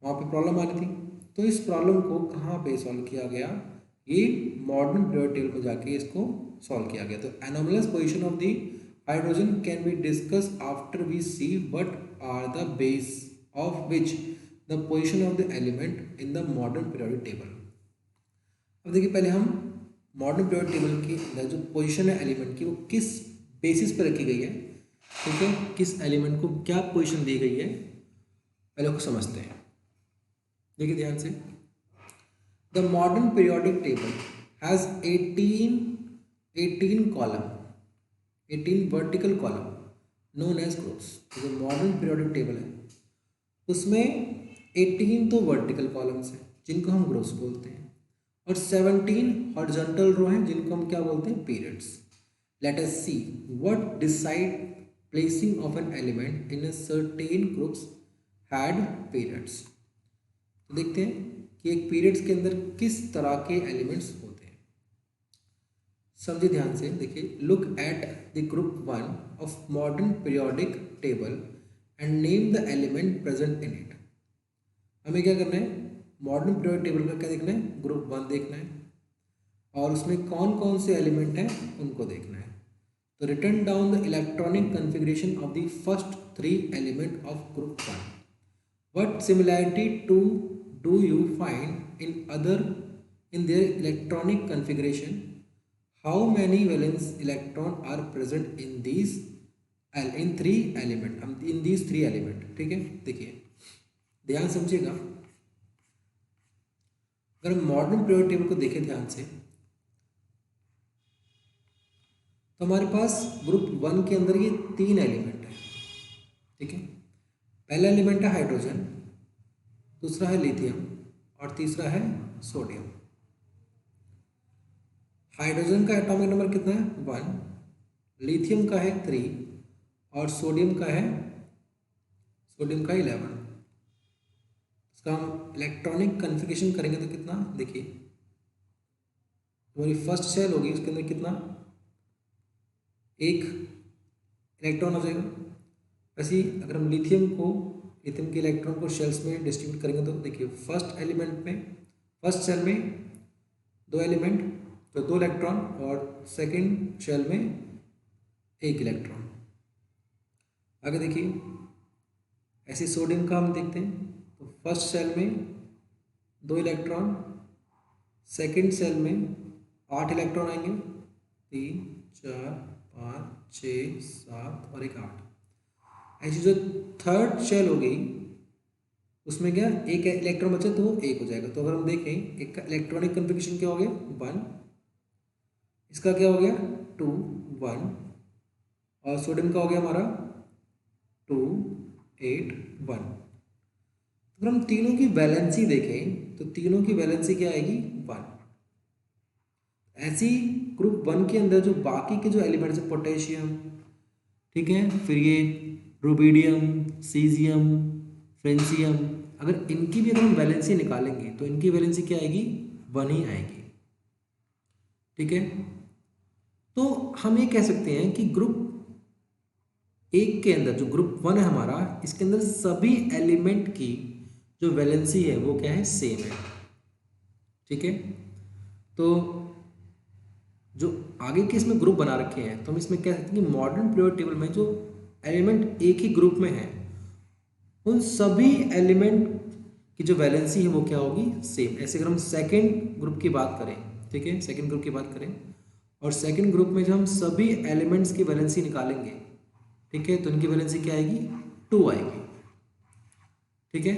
वहाँ पे प्रॉब्लम आ रही थी। तो इस प्रॉब्लम को कहाँ पे सॉल्व किया गया, ये मॉडर्न पीरियोडिक टेबल में जाके इसको सॉल्व किया गया। तो anomalous position of the hydrogen can be discuss after we see what are the base of which the position of the element in the modern periodic table. अब देखिए, पहले हम मॉडर्न पीरियोडिक टेबल के अंदर जो पोजीशन है element की वो किस बेसिस पर रखी गई है, ठीक है, किस एलिमेंट को क्या पोजीशन दी गई है, पहले उसको समझते हैं। देखिए ध्यान से, the modern periodic table has 18 column, 18 vertical column known age groups. जो मॉडर्न पीरियोडिक टेबल है उसमें 18 तो वर्टिकल कॉलम्स हैं जिनको हम ग्रुप्स बोलते हैं, और 17 हॉरिजॉन्टल रो हैं जिनको हम क्या बोलते हैं, periods. Let us see what decide placing of an element in a certain groups had periods. तो देखते हैं कि एक पीरियड्स के अंदर किस तरह के एलिमेंट्स होते हैं। समझिए ध्यान से, देखिए, look at the group 1 of modern periodic table and name the element present in it. हमें क्या करना है, मॉडर्न पीरियोडिक टेबल का क्या देखना है, ग्रुप 1 देखना है, और उसमें कौन कौन से एलिमेंट हैं उनको देखना है। तो return down the electronic configuration of the first 3 element of group 1। What similarity do you find in their electronic configuration? How many valence electron are present in these 3 element, in these 3 element, ठीक है। देखिए ध्यान समझिएगा, अगर हम modern periodic table को देखें ध्यान से, तो हमारे पास ग्रुप 1 के अंदर ये 3 एलिमेंट है, ठीक है। पहला एलिमेंट है हाइड्रोजन, दूसरा है लिथियम और तीसरा है सोडियम। हाइड्रोजन का एटॉमिक नंबर कितना है, 1, लिथियम का है 3 और सोडियम का 11। इसका हम इलेक्ट्रॉनिक कन्फिगरेशन करेंगे तो कितना, देखिए हमारी फर्स्ट शेल होगी उसके अंदर कितना, 1 इलेक्ट्रॉन हो जाएगा। वैसे ही अगर हम लिथियम के इलेक्ट्रॉन को शेल्स में डिस्ट्रीब्यूट करेंगे तो देखिए फर्स्ट शेल में 2 एलिमेंट तो 2 इलेक्ट्रॉन, और सेकंड शेल में 1 इलेक्ट्रॉन। आगे देखिए, ऐसे सोडियम का हम देखते हैं, तो फर्स्ट शेल में 2 इलेक्ट्रॉन, सेकंड शेल में 8 इलेक्ट्रॉन आएंगे, 3 4 5 6 7 और 1 8। ऐसी जो थर्ड शेल हो गई उसमें क्या, 1 इलेक्ट्रॉन बचे तो 1 हो जाएगा। तो अगर हम देखें, एक का इलेक्ट्रॉनिक कन्फिगरेशन क्या हो गया, 1, इसका क्या हो गया 2 1, और सोडियम का हो गया हमारा 2 8 1। अगर हम तीनों की वैलेंसी देखें तो तीनों की वैलेंसी क्या आएगी, 1। ऐसी ग्रुप 1 के अंदर जो बाकी के जो एलिमेंट्स है, पोटेशियम, ठीक है, फिर ये रुबिडियम, सीजियम, फ्रेंसियम, अगर इनकी भी अगर हम वैलेंसी निकालेंगे तो इनकी वैलेंसी क्या आएगी, 1 ही आएगी, ठीक है। तो हम ये कह सकते हैं कि ग्रुप 1 के अंदर जो ग्रुप 1 है हमारा, इसके अंदर सभी एलिमेंट की जो वैलेंसी है वो क्या है, सेम है, ठीक है। तो जो आगे के इसमें ग्रुप बना रखे हैं, तो हम इसमें कह सकते हैं कि मॉडर्न पीरियोडिक टेबल में जो एलिमेंट एक ही ग्रुप में है उन सभी एलिमेंट की जो वैलेंसी है वो क्या होगी, सेम। ऐसे अगर हम सेकेंड ग्रुप की बात करें, ठीक है, सेकेंड ग्रुप की बात करें, और सेकेंड ग्रुप में जब हम सभी एलिमेंट्स की वैलेंसी निकालेंगे, ठीक है, तो इनकी वैलेंसी क्या आएगी, 2 आएगी, ठीक है।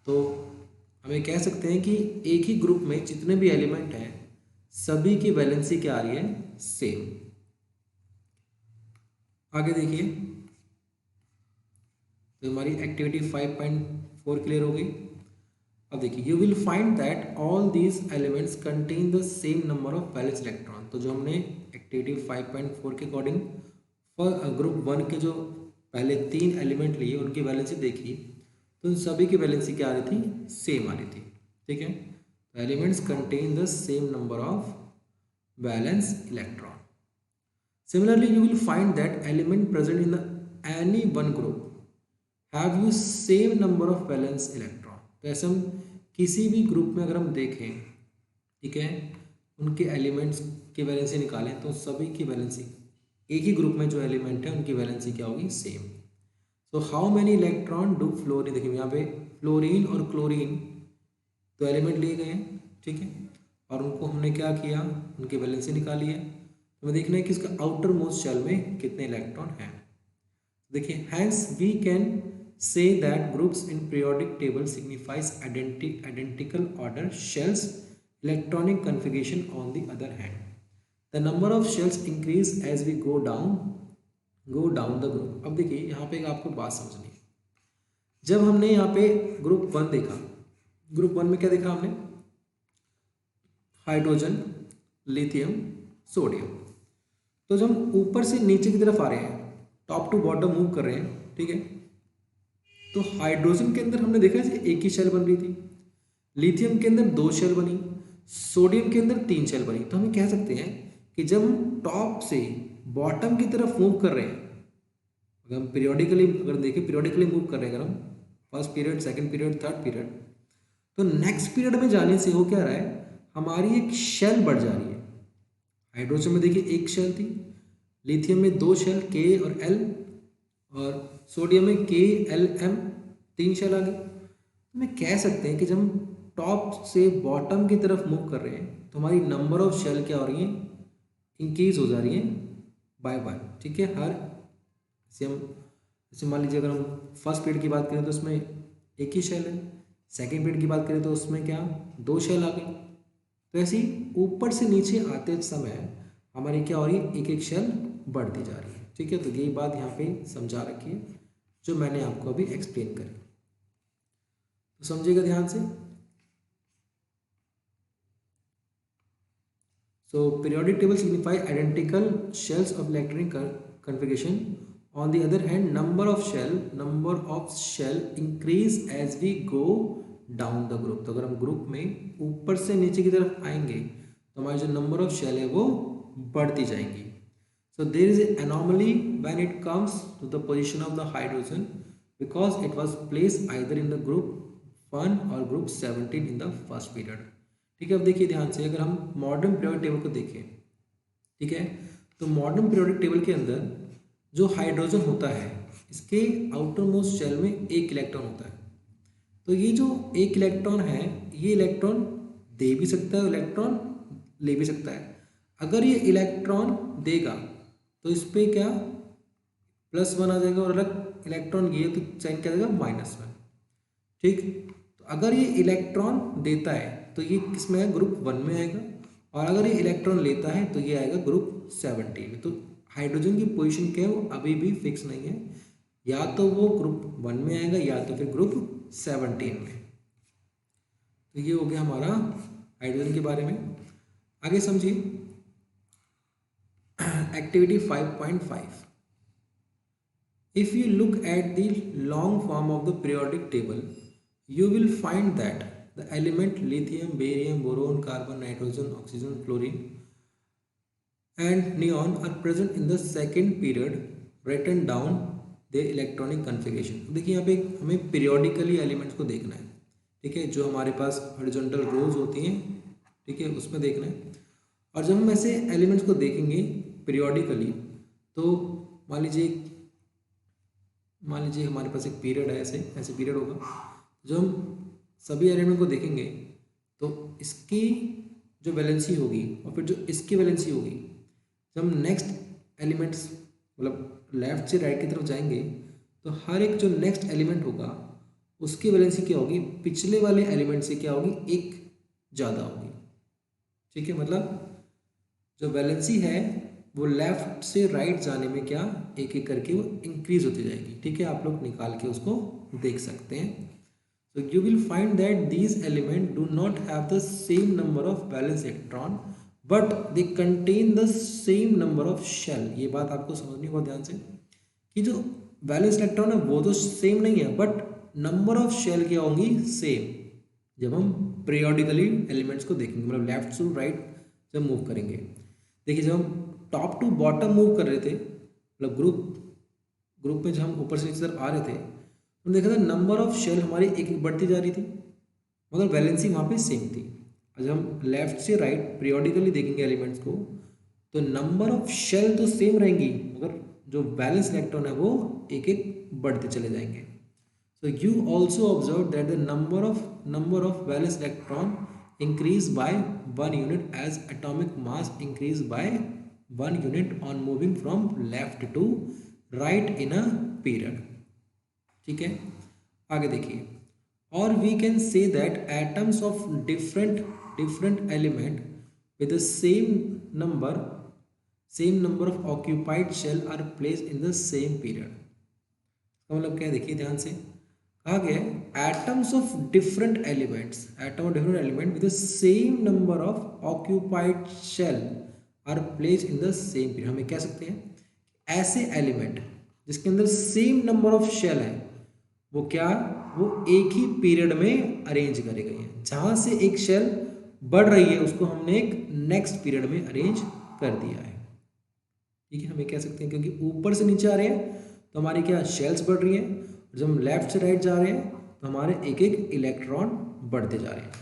तो हमें कह सकते हैं कि एक ही ग्रुप में जितने भी एलिमेंट हैं सभी की वैलेंसी क्या आ रही है, सेम। आगे देखिए, तो हमारी एक्टिविटी 5.4 क्लियर हो गई। अब देखिए, you will find that all these elements contain the same number of valence electron. तो जो हमने एक्टिविटी 5.4 के अकॉर्डिंग ग्रुप 1 के जो पहले 3 एलिमेंट लिए उनकी वैलेंसी देखी, तो उन सभी की वैलेंसी क्या आ रही थी, सेम आ रही थी, ठीक है। तो elements contain the same number of valence electron. Similarly, you will find that element present in any one group have you same number of valence electron। तो ऐसे हम किसी भी ग्रुप में अगर हम देखें, ठीक है, उनके एलिमेंट्स की वैलेंसी निकालें तो सभी की वैलेंसी, एक ही ग्रुप में जो एलिमेंट है उनकी वैलेंसी क्या होगी, सेम। तो how many electron do fluorine, देखिए यहाँ पे फ्लोरीन और क्लोरीन तो एलिमेंट लिए गए हैं, ठीक है, और उनको हमने क्या किया, उनकी वैलेंसी निकाली है। तो हमें देखना है कि इसका आउटर मोस्ट शेल में कितने इलेक्ट्रॉन हैं। देखिए, hence we can say that groups in periodic table signifies identical order shells electronic configuration on the other hand. The number of shells increase as we go down the group. अब देखिए यहाँ पे आपको बात समझनी है, जब हमने यहाँ पे ग्रुप 1 देखा, ग्रुप 1 में क्या देखा हमने, हाइड्रोजन, लिथियम, सोडियम। तो जब हम ऊपर से नीचे की तरफ आ रहे हैं, टॉप टू बॉटम मूव कर रहे हैं, ठीक है, तो हाइड्रोजन के अंदर हमने देखा है एक ही शेल बन रही थी, लिथियम के अंदर 2 शेल बनी, सोडियम के अंदर 3 शेल बनी। तो हम कह सकते हैं कि जब हम टॉप से बॉटम की तरफ मूव कर रहे हैं, अगर हम पीरियोडिकली अगर देखें, पीरियोडिकली मूव कर रहे हैं, अगर हम first period, second period, third period, तो नेक्स्ट पीरियड में जाने से हो क्या रहा है, हमारी एक शेल बढ़ जा रही है। हाइड्रोजन में देखिए 1 शेल थी, लिथियम में 2 शेल के और एल, और सोडियम में के एल एम 3 शेल आ गए। तो मैं कह सकते हैं कि जब हम टॉप से बॉटम की तरफ मूव कर रहे हैं तो हमारी नंबर ऑफ शेल क्या हो रही है, इंक्रीज हो जा रही है बाय 1, ठीक है। हर जैसे मान लीजिए अगर हम फर्स्ट पीरियड की बात करें तो उसमें 1 ही शेल है, सेकेंड पीरियड की बात करें तो उसमें क्या 2 शेल आ गई। तो ऐसे ही ऊपर से नीचे आते समय हमारी क्या हो रही है, एक एक शेल बढ़ती जा रही है, ठीक है। तो यही बात यहाँ पे समझा रखी है जो मैंने आपको अभी एक्सप्लेन करी, तो समझिएगा ध्यान से। So periodic table signify identical shells of electronic configuration. On the other hand number of shell increase as we go down the group. तो अगर हम ग्रुप में ऊपर से नीचे की तरफ आएंगे तो हमारी जो नंबर ऑफ शेल है वो बढ़ती जाएंगी। So there is a anomaly when it comes to the position of the hydrogen because it was placed either in the group 1 और group 17 in the first period, ठीक है। अब देखिए ध्यान से, अगर हम मॉडर्न पीरियोडिक टेबल को देखें, ठीक है, तो मॉडर्न पीरियोडिक टेबल के अंदर जो हाइड्रोजन होता है इसके आउटर मोस्ट शेल में 1 इलेक्ट्रॉन होता है। तो ये जो 1 इलेक्ट्रॉन है, ये इलेक्ट्रॉन दे भी सकता है, इलेक्ट्रॉन ले भी सकता है। अगर ये इलेक्ट्रॉन देगा तो इस पर क्या +1 आ जाएगा, और अगर इलेक्ट्रॉन ये तो साइन क्या देगा -1, ठीक। तो अगर ये इलेक्ट्रॉन देता है तो ये किस में है, ग्रुप 1 में आएगा, और अगर ये इलेक्ट्रॉन लेता है तो ये आएगा ग्रुप 17 में। तो हाइड्रोजन की पोजीशन क्या है वो अभी भी फिक्स नहीं है, या तो वो ग्रुप 1 में आएगा या तो फिर ग्रुप 17 में। तो ये हो गया हमारा हाइड्रोजन के बारे में। आगे समझिए activity 5.5। If you look at the long form of the periodic table you will find that the element lithium, barium, boron, carbon, nitrogen, oxygen, fluorine and neon are present in the second period written down their electronic configuration। देखिए यहाँ पे हमें periodically elements को देखना है, ठीक है, जो हमारे पास हॉरिजॉन्टल रोज होती हैं, ठीक है, उसमें देखना है। और जब हम ऐसे एलिमेंट्स को देखेंगे पीरियोडिकली, तो मान लीजिए हमारे पास एक पीरियड है, ऐसे ऐसे पीरियड होगा। जो हम सभी एलिमेंट को देखेंगे तो इसकी जो वैलेंसी होगी और फिर जो इसकी वैलेंसी होगी, जब हम नेक्स्ट एलिमेंट्स मतलब लेफ्ट से राइट की तरफ जाएंगे तो हर एक जो नेक्स्ट एलिमेंट होगा उसकी वैलेंसी क्या होगी, पिछले वाले एलिमेंट से क्या होगी, एक ज़्यादा होगी। ठीक है, मतलब जो वैलेंसी है वो लेफ्ट से राइट जाने में क्या एक एक करके वो इंक्रीज होती जाएगी। ठीक है, आप लोग निकाल के उसको देख सकते हैं। So you will find that these elements do not have the same number of valence electron, but they contain the same number of shell। ये बात आपको समझनी होगा ध्यान से कि जो वैलेंस इलेक्ट्रॉन है वो तो सेम नहीं है, बट नंबर ऑफ शेल क्या होंगी, सेम। जब हम पीरियोडिकली एलिमेंट्स को देखेंगे, मतलब लेफ्ट टू राइट जब मूव करेंगे। देखिए जब हम टॉप टू बॉटम मूव कर रहे थे, मतलब ग्रुप में जब हम ऊपर से नीचे तरफ आ रहे थे, तो देखा था नंबर ऑफ शेल हमारी एक एक बढ़ती जा रही थी, मगर वैलेंसी वहाँ पे सेम थी। और जब हम लेफ्ट से राइट पीरियोडिकली देखेंगे एलिमेंट्स को, तो नंबर ऑफ शेल तो सेम रहेंगी, मगर जो बैलेंस इलेक्ट्रॉन है वो एक एक बढ़ते चले जाएंगे। So you also observe that the number of balance electron increase by 1 unit as atomic mass increase by 1 unit on moving from left to right in a period. ठीक है, आगे देखिए। और we can say that atoms of different element with the same number of occupied shell are place in the same period. इसका मतलब क्या है, देखिए ध्यान से। कहा गया atoms of different elements, atom of different element with the same number of occupied shell are place in the same period. हमें कह सकते हैं ऐसे एलिमेंट जिसके अंदर सेम नंबर ऑफ शेल है वो क्या, वो एक ही पीरियड में अरेंज करे गए हैं। जहां से एक शेल बढ़ रही है उसको हमने एक नेक्स्ट पीरियड में अरेंज कर दिया है। ठीक है, हमें कह सकते हैं क्योंकि ऊपर से नीचे आ रहे हैं तो हमारी क्या शेल्स बढ़ रही हैं, और जब हम लेफ्ट से राइट जा रहे हैं तो हमारे एक एक इलेक्ट्रॉन बढ़ते जा रहे हैं।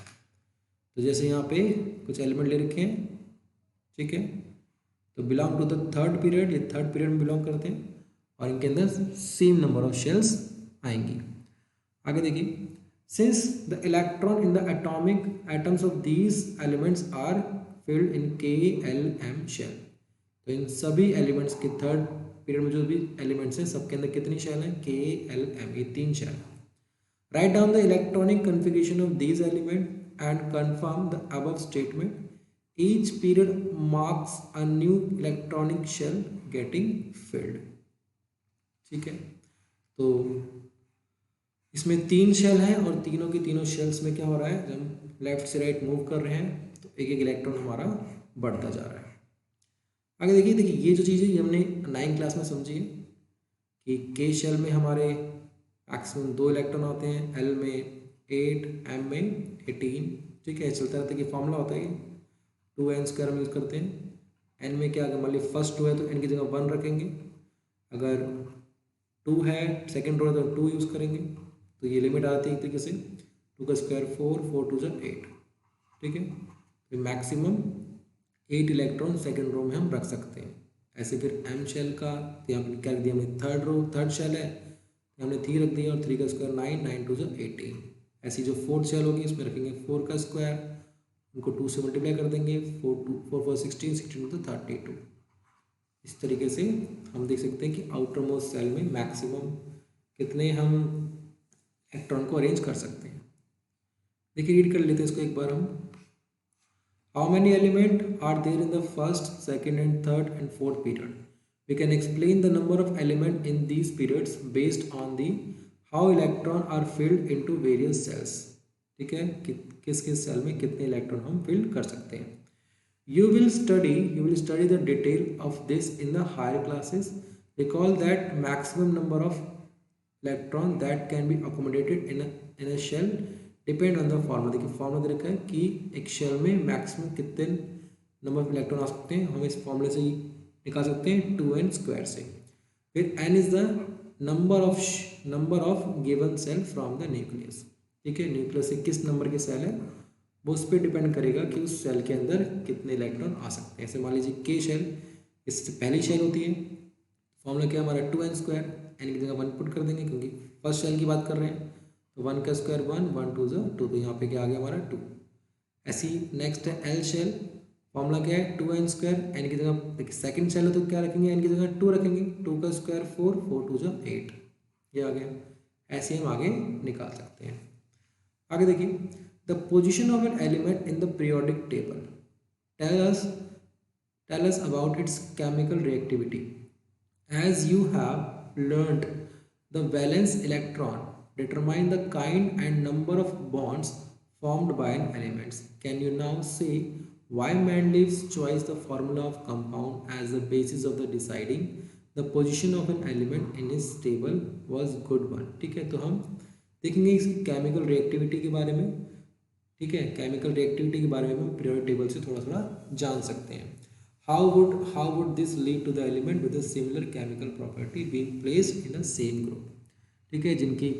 तो जैसे यहाँ पे कुछ एलिमेंट ले रखे हैं, ठीक है, तो belong to the third period, ये थर्ड पीरियड में बिलोंग करते हैं और इनके अंदर सेम नंबर ऑफ शेल्स आएंगी। आगे देखिए, since the electron in the atomic atoms of these elements are filled in KLM shell. तो इन सभी एलिमेंट्स के थर्ड पीरियड में जो भी एलिमेंट्स हैं सबके अंदर कितनी शेल हैं, KLM, ये 3 shell. Write down the electronic configuration of these element and confirm the above statement. Each period marks a new electronic shell getting filled. ठीक है, तो इसमें 3 शेल हैं और तीनों की तीनों शेल्स में क्या हो रहा है, जब हम लेफ्ट से राइट मूव कर रहे हैं तो एक एक इलेक्ट्रॉन हमारा बढ़ता जा रहा है। आगे देखिए ये जो चीज़ है ये हमने 9th क्लास में समझी है कि के शेल में हमारे मैक्सिमम 2 इलेक्ट्रॉन होते हैं, एल में 8, एम में 18। ठीक है, चलता रहता है कि फॉर्मूला होता है 2n² हम यूज़ करते हैं। एन में क्या, अगर मान ली फर्स्ट 2 है तो एन की जगह 1 रखेंगे, अगर 2 है सेकेंड रो है तो 2 यूज़ करेंगे। तो ये लिमिट आती है एक तरीके से 2 का स्क्वायर 4, 4 2 8। ठीक है, तो मैक्सिमम 8 इलेक्ट्रॉन सेकेंड रो में हम रख सकते हैं। ऐसे फिर एम शेल का यहाँ पर क्या रख दिया हमने, थर्ड शेल है हमने 3 रख दिया और 3 का स्क्वायर 9, 9 2 18। ऐसी जो फोर्थ शेल होगी उसमें रखेंगे 4 का स्क्वायर, उनको 2 से मल्टीप्लाई कर देंगे, 4 4 16, 16 तो 32। इस तरीके से हम देख सकते हैं कि आउटर मोस्ट सेल में मैक्सिमम कितने हम इलेक्ट्रॉन को अरेंज कर सकते हैं। देखिए रीड कर लेते हैं इसको एक बार हम। How many element are there in the first, second and third and fourth period. We can explain the number of element in these periods based on the how electron are filled into various shells. ठीक है, किस किस cell में कितने electron हम field कर सकते हैं। You will study the detail of this in the higher classes. Recall that maximum number of electron that can be accommodated in a shell depend on the formula। देखिए formula दे रखा है कि एक shell में maximum कितने number of electron आ सकते हैं, हम इस फॉर्मूले से ही निकाल सकते हैं 2n² से। फिर n is the number of given shell from the nucleus. ठीक है, न्यूक्लियस से किस नंबर की सेल है वो उस पर डिपेंड करेगा कि उस शेल के अंदर कितने इलेक्ट्रॉन आ सकते हैं। ऐसे मान लीजिए के शेल, इससे पहली शेल होती है, फॉर्मूला क्या हमारा 2n², एन की जगह 1 पुट कर देंगे क्योंकि फर्स्ट शेल की बात कर रहे हैं, तो 1 का स्क्वायर 1, 1 2 2, तो यहाँ पे क्या आ गया हमारा 2। ऐसी नेक्स्ट है एल शेल, फॉर्मूला क्या है 2n², एन की जगह देखिए सेकंड शेल है तो क्या रखेंगे, एन की जगह 2 रखेंगे, 2 का स्क्वायर 4, 4 2 8, ये आ गया। ऐसे हम आगे निकाल सकते हैं। आगे देखिए, the position of an element in the periodic table tell us about its chemical reactivity. As you have learnt, the valence electron determine the kind and number of bonds formed by an element. Can you now say why Mendeleev's choice the formula of compound as the basis of the deciding the position of an element in his table was good one? ठीक है, तो हम देखेंगे इस chemical reactivity के बारे में। ठीक है, केमिकल रिएक्टिविटी के बारे में हम पीरियोडिक टेबल से थोड़ा थोड़ा जान सकते हैं। How would this lead to the element with a similar chemical property being placed in the same group? ठीक है, जिनकी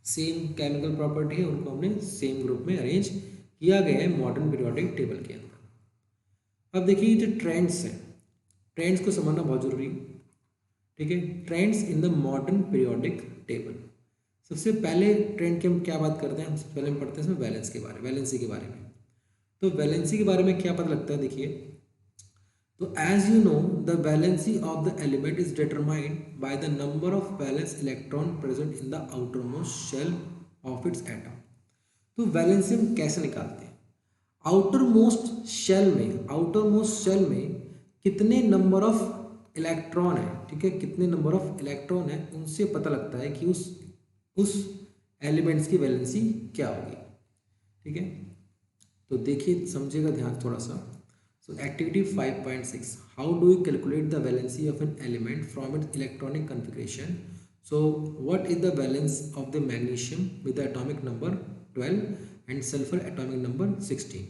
सेम केमिकल प्रॉपर्टी है उनको हमने सेम ग्रुप में अरेंज किया गया है मॉडर्न पीरियोडिक टेबल के अंदर। अब देखिए जो ट्रेंड्स हैं, ट्रेंड्स को समझना बहुत जरूरी है। ठीक है, trends in the modern periodic table. सबसे पहले ट्रेंड की हम क्या बात करते हैं, हम सबसे पहले हम पढ़ते हैं वैलेंस के बारे में, वैलेंसी के बारे में। तो वैलेंसी के बारे में क्या पता लगता है, देखिए, तो as you know, the valency of the element is determined by the number of valence electron present in the outermost shell of its atom। तो वैलेंसी हम कैसे निकालते हैं, आउटरमोस्ट शेल में कितने नंबर ऑफ इलेक्ट्रॉन है, ठीक है, कितने नंबर ऑफ इलेक्ट्रॉन है, उनसे पता लगता है कि उस एलिमेंट्स की वैलेंसी क्या होगी। ठीक है, तो देखिए समझिएगा ध्यान थोड़ा सा। So activity 5.6, how do we calculate the valency of an element from its electronic configuration? So what is the valence of the magnesium with the atomic number 12 and sulfur atomic number 16?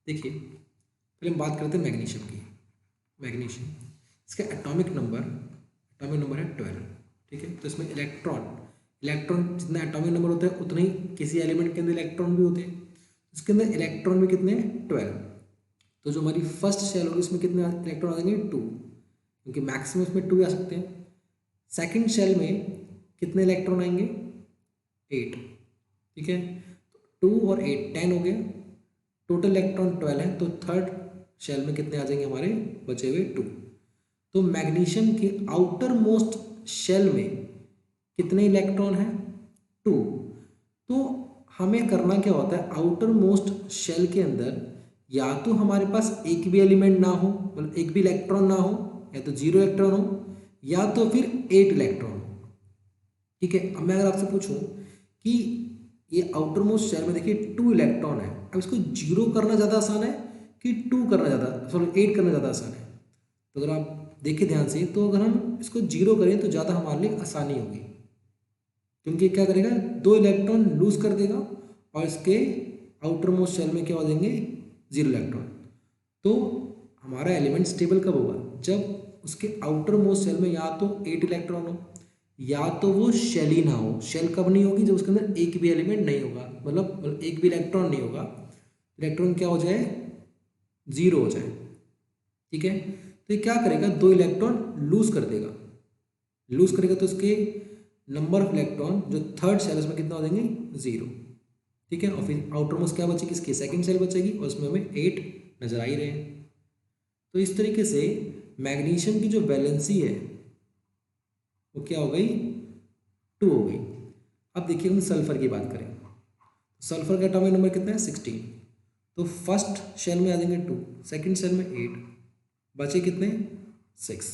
देखिए पहले हम बात करते हैं magnesium की। Magnesium, इसका atomic number है 12। ठीक है, तो इसमें इलेक्ट्रॉन जितना एटॉमिक नंबर होता है उतना ही किसी एलिमेंट के अंदर इलेक्ट्रॉन भी होते हैं। इसके अंदर इलेक्ट्रॉन भी कितने हैं, 12। तो जो हमारी फर्स्ट शेल होगी इसमें कितने इलेक्ट्रॉन आ जाएंगे, 2, क्योंकि मैक्सिमम इसमें 2 आ सकते हैं। सेकंड शेल में कितने इलेक्ट्रॉन आएंगे, 8। ठीक है, 2 और 8 10 हो गया, टोटल इलेक्ट्रॉन 12 है, तो थर्ड शेल में कितने आ जाएंगे हमारे बचे हुए 2। तो मैग्नीशियम के आउटर मोस्ट शेल में कितने इलेक्ट्रॉन हैं, 2। तो हमें करना क्या होता है, आउटर मोस्ट शेल के अंदर या तो हमारे पास एक भी एलिमेंट ना हो, मतलब एक भी इलेक्ट्रॉन ना हो, या तो 0 इलेक्ट्रॉन हो, या तो फिर 8 इलेक्ट्रॉन हो। ठीक है, अब मैं अगर आपसे पूछूं कि ये आउटर मोस्ट शेल में देखिए 2 इलेक्ट्रॉन है, अब इसको 0 करना ज़्यादा आसान है कि 2 करना ज़्यादा, सॉरी 8 करना ज़्यादा आसान है? तो अगर आप देखिए ध्यान से, तो अगर हम इसको 0 करें तो ज़्यादा हमारे लिए आसानी होगी, क्योंकि क्या करेगा, 2 इलेक्ट्रॉन लूज कर देगा और इसके आउटर मोस्ट शेल में क्या हो जाएंगे, 0 इलेक्ट्रॉन। तो हमारा एलिमेंट स्टेबल कब होगा, जब उसके आउटर मोस्ट शेल में या तो 8 इलेक्ट्रॉन हो, या तो वो शेल ही ना हो। शेल कब नहीं होगी, जब उसके अंदर एक भी एलिमेंट नहीं होगा, मतलब एक भी इलेक्ट्रॉन नहीं होगा, इलेक्ट्रॉन क्या हो जाए, 0 हो जाए। ठीक है, तो ये क्या करेगा, 2 इलेक्ट्रॉन लूज कर देगा, लूज करेगा तो इसके नंबर ऑफ इलेक्ट्रॉन जो थर्ड शेल उसमें कितना हो जाएंगे, 0। ठीक है, और फिर आउटर मोस्ट क्या बचेगी, इसकी सेकंड सेल बचेगी, और उसमें हमें 8 नजर आ ही रहे हैं। तो इस तरीके से मैग्नीशियम की जो वैलेंसी है वो क्या हो गई, 2 हो गई। अब देखिए हम सल्फर की बात करें, सल्फर का एटॉमिक नंबर कितना है, 16। तो फर्स्ट शेल में आ जाएंगे 2, सेकंड शेल में 8, बचे कितने, 6।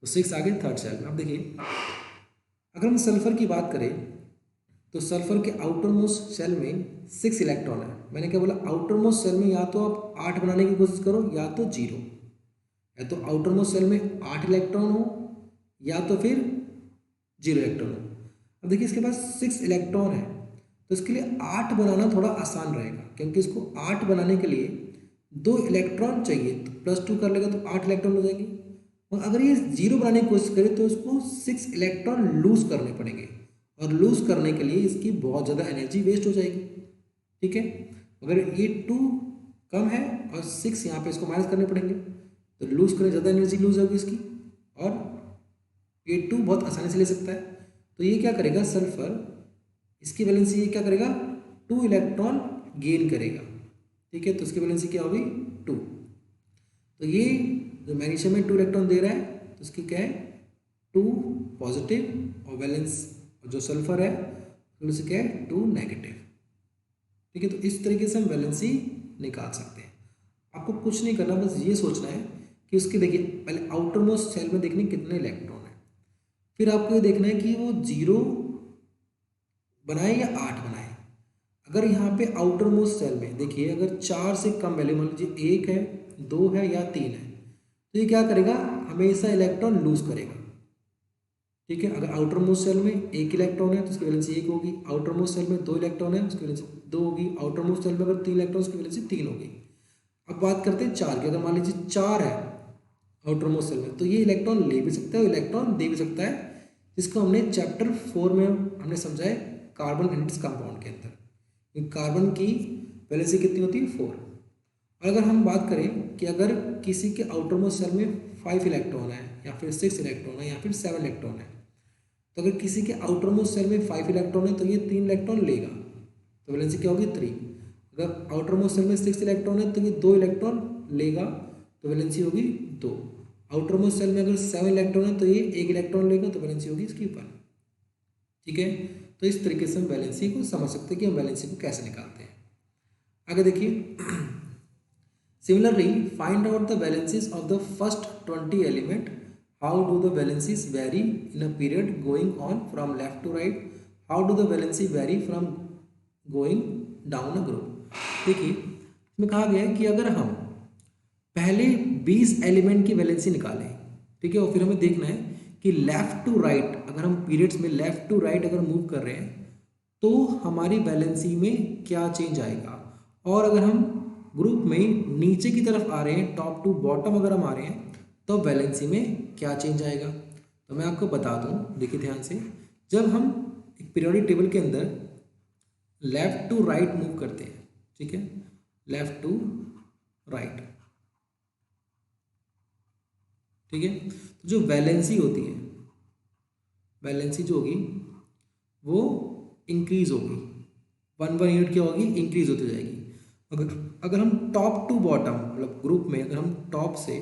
तो 6 आ गए थर्ड शेल में। अब देखिए अगर हम सल्फर की बात करें तो सल्फर के आउटर मोस्ट शेल में 6 इलेक्ट्रॉन है। मैंने क्या बोला, आउटर मोस्ट शेल में या तो आप 8 बनाने की कोशिश करो, या तो 0, या तो आउटर मोस्ट शेल में 8 इलेक्ट्रॉन हो, या तो फिर 0 इलेक्ट्रॉन हो। अब देखिए इसके पास 6 इलेक्ट्रॉन है, तो इसके लिए 8 बनाना थोड़ा आसान रहेगा, क्योंकि इसको 8 बनाने के लिए 2 इलेक्ट्रॉन चाहिए, तो +2 कर लेगा तो 8 इलेक्ट्रॉन हो जाएंगे। और अगर ये 0 बनाने की कोशिश करे तो इसको 6 इलेक्ट्रॉन लूज करने पड़ेंगे, और लूज करने के लिए इसकी बहुत ज़्यादा एनर्जी वेस्ट हो जाएगी। ठीक है, अगर ये 2 कम है और 6 यहाँ पे इसको माइनस करने पड़ेंगे, तो लूज करें ज़्यादा एनर्जी लूज होगी इसकी, और ये 2 बहुत आसानी से ले सकता है। तो ये क्या करेगा, सल्फर, इसकी वैलेंसी ये क्या करेगा, 2 इलेक्ट्रॉन गेन करेगा, ठीक है। तो इसकी वैलेंसी क्या होगी, 2। तो ये जो मैग्नीशियम में 2 इलेक्ट्रॉन दे रहा है, तो इसकी क्या है, 2 पॉजिटिव, और वैलेंस जो सल्फर है तो उससे क्या है, 2 नेगेटिव, ठीक है। तो इस तरीके से हम वैलेंसी निकाल सकते हैं। आपको कुछ नहीं करना, बस ये सोचना है कि उसके, देखिए पहले आउटर मोस्ट सेल में देखने कितने इलेक्ट्रॉन है, फिर आपको ये देखना है कि वो 0 बनाए या 8 बनाए। अगर यहाँ पे आउटर मोस्ट सेल में देखिए अगर 4 से कम वैल्यू, मान लीजिए 1 है, 2 है या 3 है, तो ये क्या करेगा, हमेशा इलेक्ट्रॉन लूज करेगा, ठीक है। अगर आउटर मोस्ट सेल में 1 इलेक्ट्रॉन है तो उसकी वैलेंसी 1 होगी, आउटर मोस्ट सेल में 2 इलेक्ट्रॉन है उसकी वैलेंसी 2 होगी, आउटर मोस्ट सेल में अगर 3 इलेक्ट्रॉन उसकी वैलेंसी 3 होगी। अब बात करते हैं 4 की। अगर मान लीजिए 4 है आउटर मोस्ट सेल में, तो ये इलेक्ट्रॉन ले भी सकता है, इलेक्ट्रॉन दे भी सकता है, जिसको हमने चैप्टर 4 में हमने समझा है कार्बन एंड कंपाउंड के अंदर। कार्बन की वैलेंसी कितनी होती है, 4। और अगर हम बात करें कि अगर किसी के आउटर मोस्ट सेल में 5 इलेक्ट्रॉन है या फिर 6 इलेक्ट्रॉन है या फिर 7 इलेक्ट्रॉन है, तो अगर किसी के आउटर मोस्ट सेल में 5 इलेक्ट्रॉन है तो ये 3 इलेक्ट्रॉन लेगा, तो वैलेंसी क्या होगी, 3। अगर आउटर मोस्ट सेल में 6 इलेक्ट्रॉन है तो ये 2 इलेक्ट्रॉन लेगा, तो वैलेंसी होगी 2। आउटर मोस्ट सेल में अगर 7 इलेक्ट्रॉन है तो ये 1 इलेक्ट्रॉन लेगा, तो वैलेंसी होगी इसकी 1, ठीक है। तो इस तरीके से हम वैलेंसी को समझ सकते हैं कि हम वैलेंसी को कैसे निकालते हैं। आगे देखिए, similarly find out the valencies of the first 20 element. How do the valencies vary in a period going on from left to right? How do the valency vary from going down a group? देखिए इसमें कहा गया है कि अगर हम पहले 20 element की वैलेंसी निकालें, ठीक है, और फिर हमें देखना है कि लेफ्ट टू राइट, अगर हम पीरियड्स में लेफ्ट टू राइट अगर मूव कर रहे हैं तो हमारी वैलेंसी में क्या चेंज आएगा, और अगर हम ग्रुप में नीचे की तरफ आ रहे हैं, टॉप टू बॉटम अगर हम आ रहे हैं, तो वैलेंसी में क्या चेंज आएगा। तो मैं आपको बता दूं, देखिए ध्यान से, जब हम एक पीरियोडिक टेबल के अंदर लेफ्ट टू राइट मूव करते हैं, ठीक है, लेफ्ट टू राइट, ठीक है, तो जो वैलेंसी होती है, वैलेंसी जो होगी वो इंक्रीज होगी, 1 यूनिट क्या होगी, इंक्रीज होती जाएगी। अगर हम टॉप टू बॉटम, मतलब ग्रुप में अगर हम टॉप से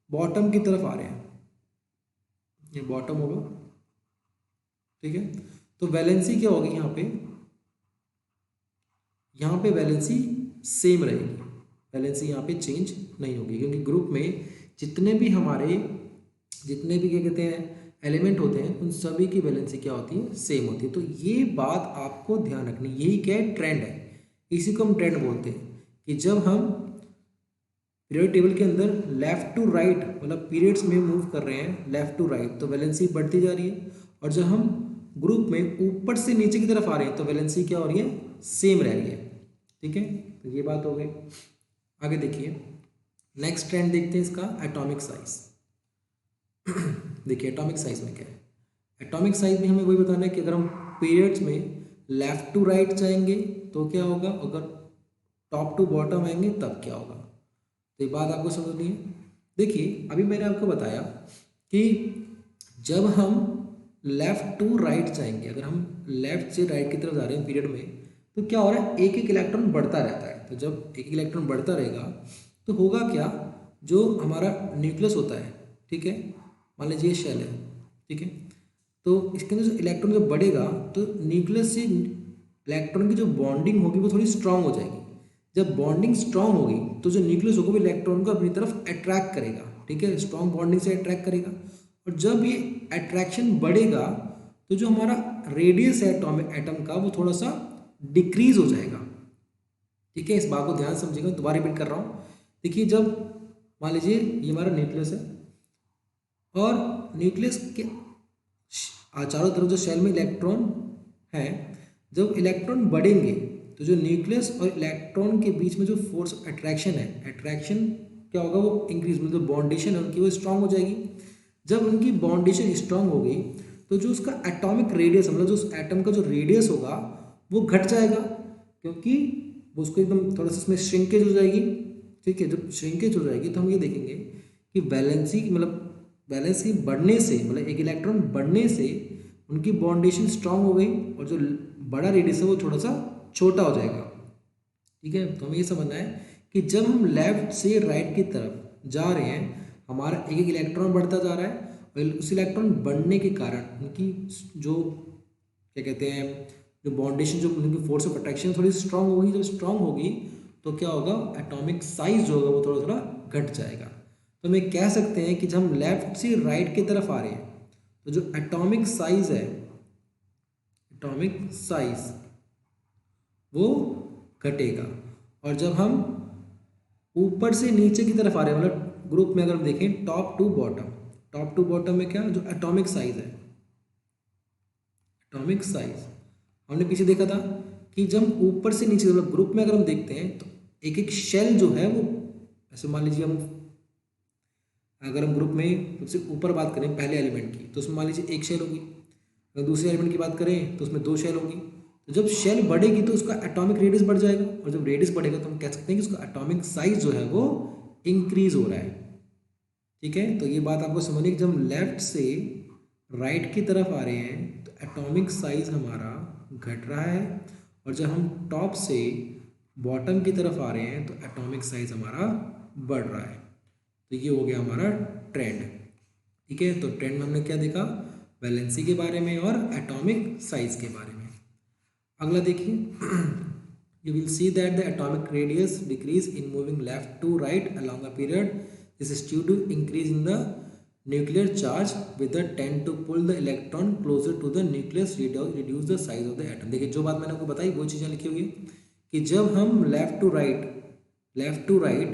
बॉटम की तरफ आ रहे हैं, ये बॉटम होगा, ठीक है, तो वैलेंसी क्या होगी, यहाँ पे वैलेंसी सेम रहेगी, वैलेंसी यहाँ पे चेंज नहीं होगी, क्योंकि ग्रुप में जितने भी क्या कहते हैं एलिमेंट होते हैं, उन सभी की वैलेंसी क्या होती है, सेम होती है। तो ये बात आपको ध्यान रखनी, यही क्या है, ट्रेंड है, इसी को हम ट्रेंड बोलते हैं, कि जब हम पीरियड टेबल के अंदर लेफ्ट टू राइट, मतलब पीरियड्स में मूव कर रहे हैं लेफ्ट टू राइट, तो वैलेंसी बढ़ती जा रही है, और जब हम ग्रुप में ऊपर से नीचे की तरफ आ रहे हैं तो वैलेंसी क्या हो रही है, सेम रह रही है, ठीक है। तो ये बात हो गई। आगे देखिए, नेक्स्ट ट्रेंड देखते हैं इसका, एटॉमिक साइज। देखिए एटॉमिक साइज में क्या है, एटॉमिक साइज में हमें वही बताना है कि अगर हम पीरियड्स में लेफ्ट टू राइट जाएंगे तो क्या होगा, अगर टॉप टू बॉटम आएंगे तब क्या होगा, तो ये बात आपको समझनी है। देखिए अभी मैंने आपको बताया कि जब हम लेफ्ट टू राइट जाएंगे, अगर हम लेफ्ट से राइट की तरफ जा रहे हैं पीरियड में, तो क्या हो रहा है, एक एक इलेक्ट्रॉन बढ़ता रहता है। तो जब एक इलेक्ट्रॉन बढ़ता रहेगा तो होगा क्या, जो हमारा न्यूक्लियस होता है, ठीक है, मान लीजिए शेल है, ठीक है, तो इसके अंदर जो इलेक्ट्रॉन जब बढ़ेगा तो न्यूक्लियस से इलेक्ट्रॉन की जो बॉन्डिंग होगी वो थोड़ी स्ट्रांग हो जाएगी। जब बॉन्डिंग स्ट्रांग होगी तो जो न्यूक्लियस होगा वो इलेक्ट्रॉन को अपनी तरफ अट्रैक्ट करेगा, ठीक है, स्ट्रांग बॉन्डिंग से अट्रैक्ट करेगा, और जब ये अट्रैक्शन बढ़ेगा तो जो हमारा रेडियस है एटम का वो थोड़ा सा डिक्रीज हो जाएगा, ठीक है। इस बात को ध्यान समझिएगा, दोबारा रिपीट कर रहा हूँ। देखिए जब मान लीजिए ये हमारा न्यूक्लियस है, और न्यूक्लियस के चारों तरफ जो शेल में इलेक्ट्रॉन है, जब इलेक्ट्रॉन बढ़ेंगे तो जो न्यूक्लियस और इलेक्ट्रॉन के बीच में जो फोर्स अट्रैक्शन है, अट्रैक्शन क्या होगा, वो इंक्रीज, मतलब बॉन्डेशन है उनकी वो स्ट्रांग हो जाएगी। जब उनकी बॉन्डेशन स्ट्रांग होगी तो जो उसका एटॉमिक रेडियस, मतलब जो उस एटम का जो रेडियस होगा वो घट जाएगा, क्योंकि वो उसको एकदम थोड़ा सा उसमें श्रिंकेज हो जाएगी। ठीक है, जब श्रिंकेज हो जाएगी तो हम ये देखेंगे कि वैलेंसी मतलब वैलेंसी बढ़ने से मतलब एक इलेक्ट्रॉन बढ़ने से उनकी बॉन्डेशन स्ट्रांग हो गई और जो बड़ा रेडियस है वो थोड़ा सा छोटा हो जाएगा। ठीक है, तो हमें ये समझना है कि जब हम लेफ्ट से राइट की तरफ जा रहे हैं हमारा एक एक इलेक्ट्रॉन बढ़ता जा रहा है और उस इलेक्ट्रॉन बढ़ने के कारण उनकी जो क्या कहते हैं जो बॉन्डेशन जो उनकी फोर्स ऑफ अट्रैक्शन थोड़ी स्ट्रांग होगी। जब स्ट्रांग होगी तो क्या होगा, एटॉमिक साइज जो होगा वो थोड़ा थोड़ा घट जाएगा। तो हम ये कह सकते हैं कि जब हम लेफ्ट से राइट की तरफ आ रहे हैं तो जो एटॉमिक साइज है, एटॉमिक साइज वो घटेगा। और जब हम ऊपर से नीचे की तरफ आ रहे हैं मतलब ग्रुप में अगर हम देखें top to bottom, top to bottom में क्या जो एटॉमिक साइज है, एटॉमिक साइज हमने पीछे देखा था कि जब ऊपर से नीचे मतलब ग्रुप में अगर हम देखते हैं तो एक एक शेल जो है वो ऐसे मान लीजिए हम अगर हम ग्रुप में सबसे ऊपर बात करें पहले एलिमेंट की तो उसमें मान लीजिए एक शेल होगी। अगर दूसरे एलिमेंट की बात करें तो उसमें दो शेल होगी। तो जब शेल बढ़ेगी तो उसका एटॉमिक रेडियस बढ़ जाएगा और जब रेडियस बढ़ेगा तो हम कह सकते हैं कि उसका एटॉमिक साइज जो है वो इंक्रीज हो रहा है। ठीक है, तो ये बात आपको समझनी कि जब हम लेफ्ट से राइट की तरफ आ रहे हैं तो एटॉमिक साइज हमारा घट रहा है और जब हम टॉप से बॉटम की तरफ आ रहे हैं तो एटॉमिक साइज हमारा बढ़ रहा है। तो ये हो गया हमारा ट्रेंड। ठीक है, तो ट्रेंड में हमने क्या देखा, वैलेंसी के बारे में और एटॉमिक साइज के बारे में। अगला देखिए you will see that the atomic radius decrease in moving left to right along a period. This is due to increase in the nuclear charge with the tend to pull the electron closer to the nucleus, reduce the size of the atom। देखिए जो बात मैंने आपको बताई वो चीज़ें लिखी हुई है कि जब हम लेफ्ट टू राइट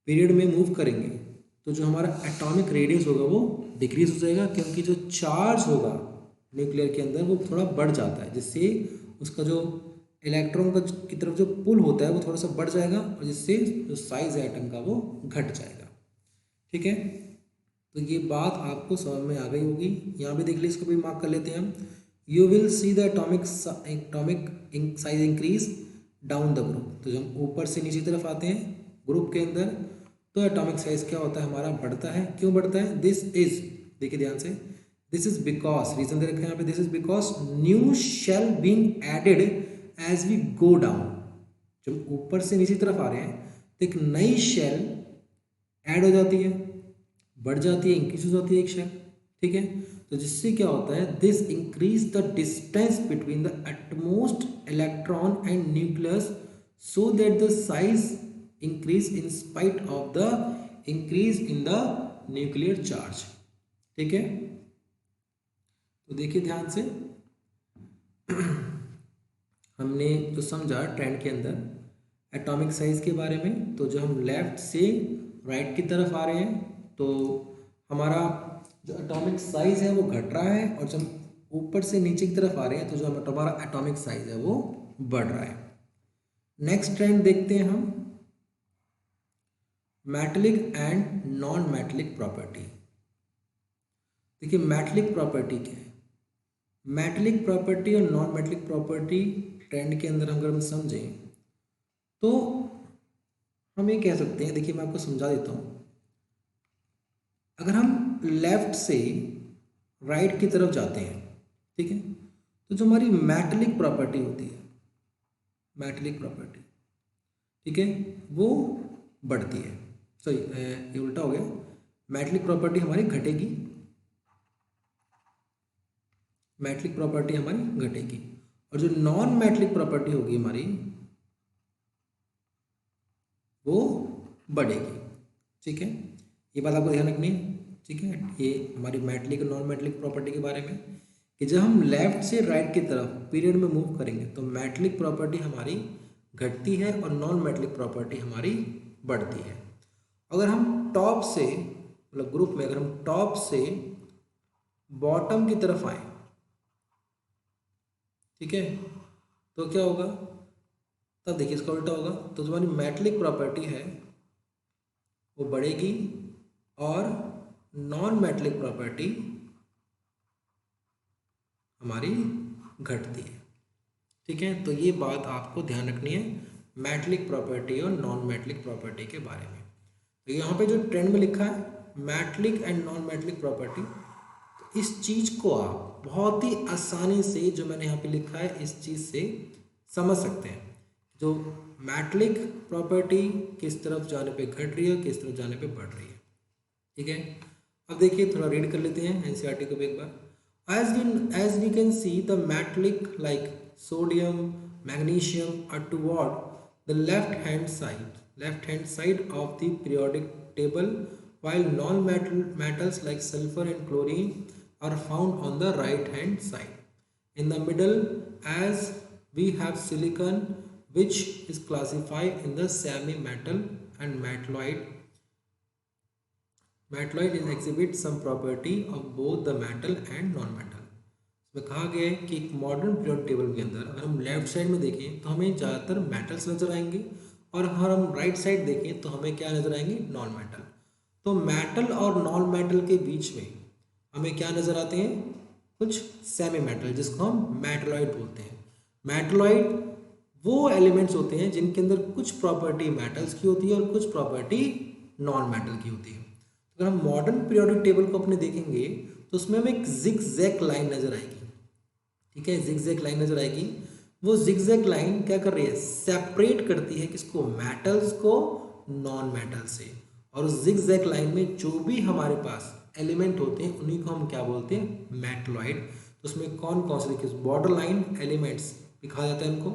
पीरियड में मूव करेंगे तो जो हमारा एटॉमिक रेडियस होगा वो डिक्रीज हो जाएगा क्योंकि जो चार्ज होगा न्यूक्लियर के अंदर वो थोड़ा बढ़ जाता है जिससे उसका जो इलेक्ट्रॉन का की तरफ जो पुल होता है वो थोड़ा सा बढ़ जाएगा और जिससे जो साइज है एटम का वो घट जाएगा। ठीक है, तो ये बात आपको समझ में आ गई होगी। यहाँ भी देख लीजिए, इसको भी मार्क कर लेते हैं हम। You will see the atomic size increase down the group. तो जब हम ऊपर से नीचे तरफ आते हैं ग्रुप के अंदर तो एटॉमिक साइज क्या होता है हमारा बढ़ता है। क्यों बढ़ता है, दिस इज देखिए ध्यान से, दिस इज बिकॉज रीजन दे रखा है यहाँ पे, this is because new shell being added as we go down. जब ऊपर से नीचे तरफ आ रहे हैं तो एक नई शेल ऐड हो जाती है, बढ़ जाती है, इंक्रीज हो जाती है एक शेल। ठीक है, तो जिससे क्या होता है, this increase the distance between the utmost electron and nucleus so that the size increase in spite of the increase in the nuclear charge. ठीक है, तो देखिए ध्यान से हमने जो समझा ट्रेंड के अंदर एटॉमिक साइज के बारे में। तो जो हम लेफ्ट से राइट की तरफ आ रहे हैं तो हमारा जो एटॉमिक साइज है वो घट रहा है और जब ऊपर से नीचे की तरफ आ रहे हैं तो जो हमारा एटॉमिक साइज है वो बढ़ रहा है। नेक्स्ट ट्रेंड देखते हैं हम, metallic and non metallic property. देखिए मेटलिक प्रॉपर्टी क्या है, मेटलिक प्रॉपर्टी और नॉन मेटलिक प्रॉपर्टी ट्रेंड के अंदर अगर हम समझें तो हम ये कह सकते हैं, देखिए मैं आपको समझा देता हूँ। अगर हम लेफ्ट से राइट की तरफ जाते हैं, ठीक है, तो जो हमारी मेटलिक प्रॉपर्टी होती है, मेटलिक प्रॉपर्टी, ठीक है, वो बढ़ती है। सॉरी ये उल्टा हो गया, मेटलिक प्रॉपर्टी हमारी घटेगी, मेटलिक प्रॉपर्टी हमारी घटेगी और जो नॉन मेटलिक प्रॉपर्टी होगी हमारी वो बढ़ेगी। ठीक है, ये बात आपको ध्यान रखनी है। ठीक है, ये हमारी मेटलिक और नॉन मेटलिक प्रॉपर्टी के बारे में कि जब हम लेफ्ट से राइट की तरफ पीरियड में मूव करेंगे तो मेटलिक प्रॉपर्टी हमारी घटती है और नॉन मेटलिक प्रॉपर्टी हमारी बढ़ती है। अगर हम टॉप से मतलब ग्रुप में अगर हम टॉप से बॉटम की तरफ आए, ठीक है, तो क्या होगा, तब देखिए इसका उल्टा होगा। तो जो हमारी मेटलिक प्रॉपर्टी है वो बढ़ेगी और नॉन मेटलिक प्रॉपर्टी हमारी घटती है। ठीक है, तो ये बात आपको ध्यान रखनी है मेटलिक प्रॉपर्टी और नॉन मेटलिक प्रॉपर्टी के बारे में। तो यहाँ पे जो ट्रेंड में लिखा है metallic and non metallic property, तो इस चीज़ को आप बहुत ही आसानी से जो मैंने यहाँ पे लिखा है इस चीज़ से समझ सकते हैं। जो मेटलिक प्रॉपर्टी किस तरफ जाने पे घट रही है, किस तरफ जाने पे बढ़ रही है। ठीक है, अब देखिए थोड़ा रीड कर लेते हैं एनसीईआरटी को भी एक बार। as we can see the metallic like sodium magnesium are toward the left hand side of the periodic table, while metals like sulfur and chlorine are found on the right hand side. In the middle, as we have silicon, which is classified in the semi metal and metalloid. Metalloid is exhibit sum property of both the metal and non metal. इसमें कहा गया है कि एक modern periodic table के अंदर अगर हम लेफ्ट साइड में देखें तो हमें ज़्यादातर मेटल्स नजर आएंगे, और अगर हम राइट साइड देखें तो हमें क्या नजर आएंगे, नॉन मेटल। तो मेटल और नॉन मेटल के बीच में हमें क्या नजर आते हैं, कुछ सेमी मेटल जिसको हम मेटलॉइड बोलते हैं। मेटलॉइड वो एलिमेंट्स होते हैं जिनके अंदर कुछ प्रॉपर्टी मेटल्स की होती है और कुछ प्रॉपर्टी नॉन मेटल की होती है। अगर हम मॉडर्न पीरियोडिक टेबल को अपने देखेंगे तो उसमें हमें एक जिगजैग लाइन नजर आएगी। ठीक है, जिगजैग लाइन नजर आएगी। वो जिगजैग लाइन क्या कर रही है, सेपरेट करती है किसको, मेटल्स को नॉन मेटल से। और उस जिगजैग लाइन में जो भी हमारे पास एलिमेंट होते हैं उन्हीं को हम क्या बोलते हैं, मेटलॉइड। तो उसमें कौन कौन से देखिए, बॉर्डर लाइन एलिमेंट्स लिखा जाता है इनको।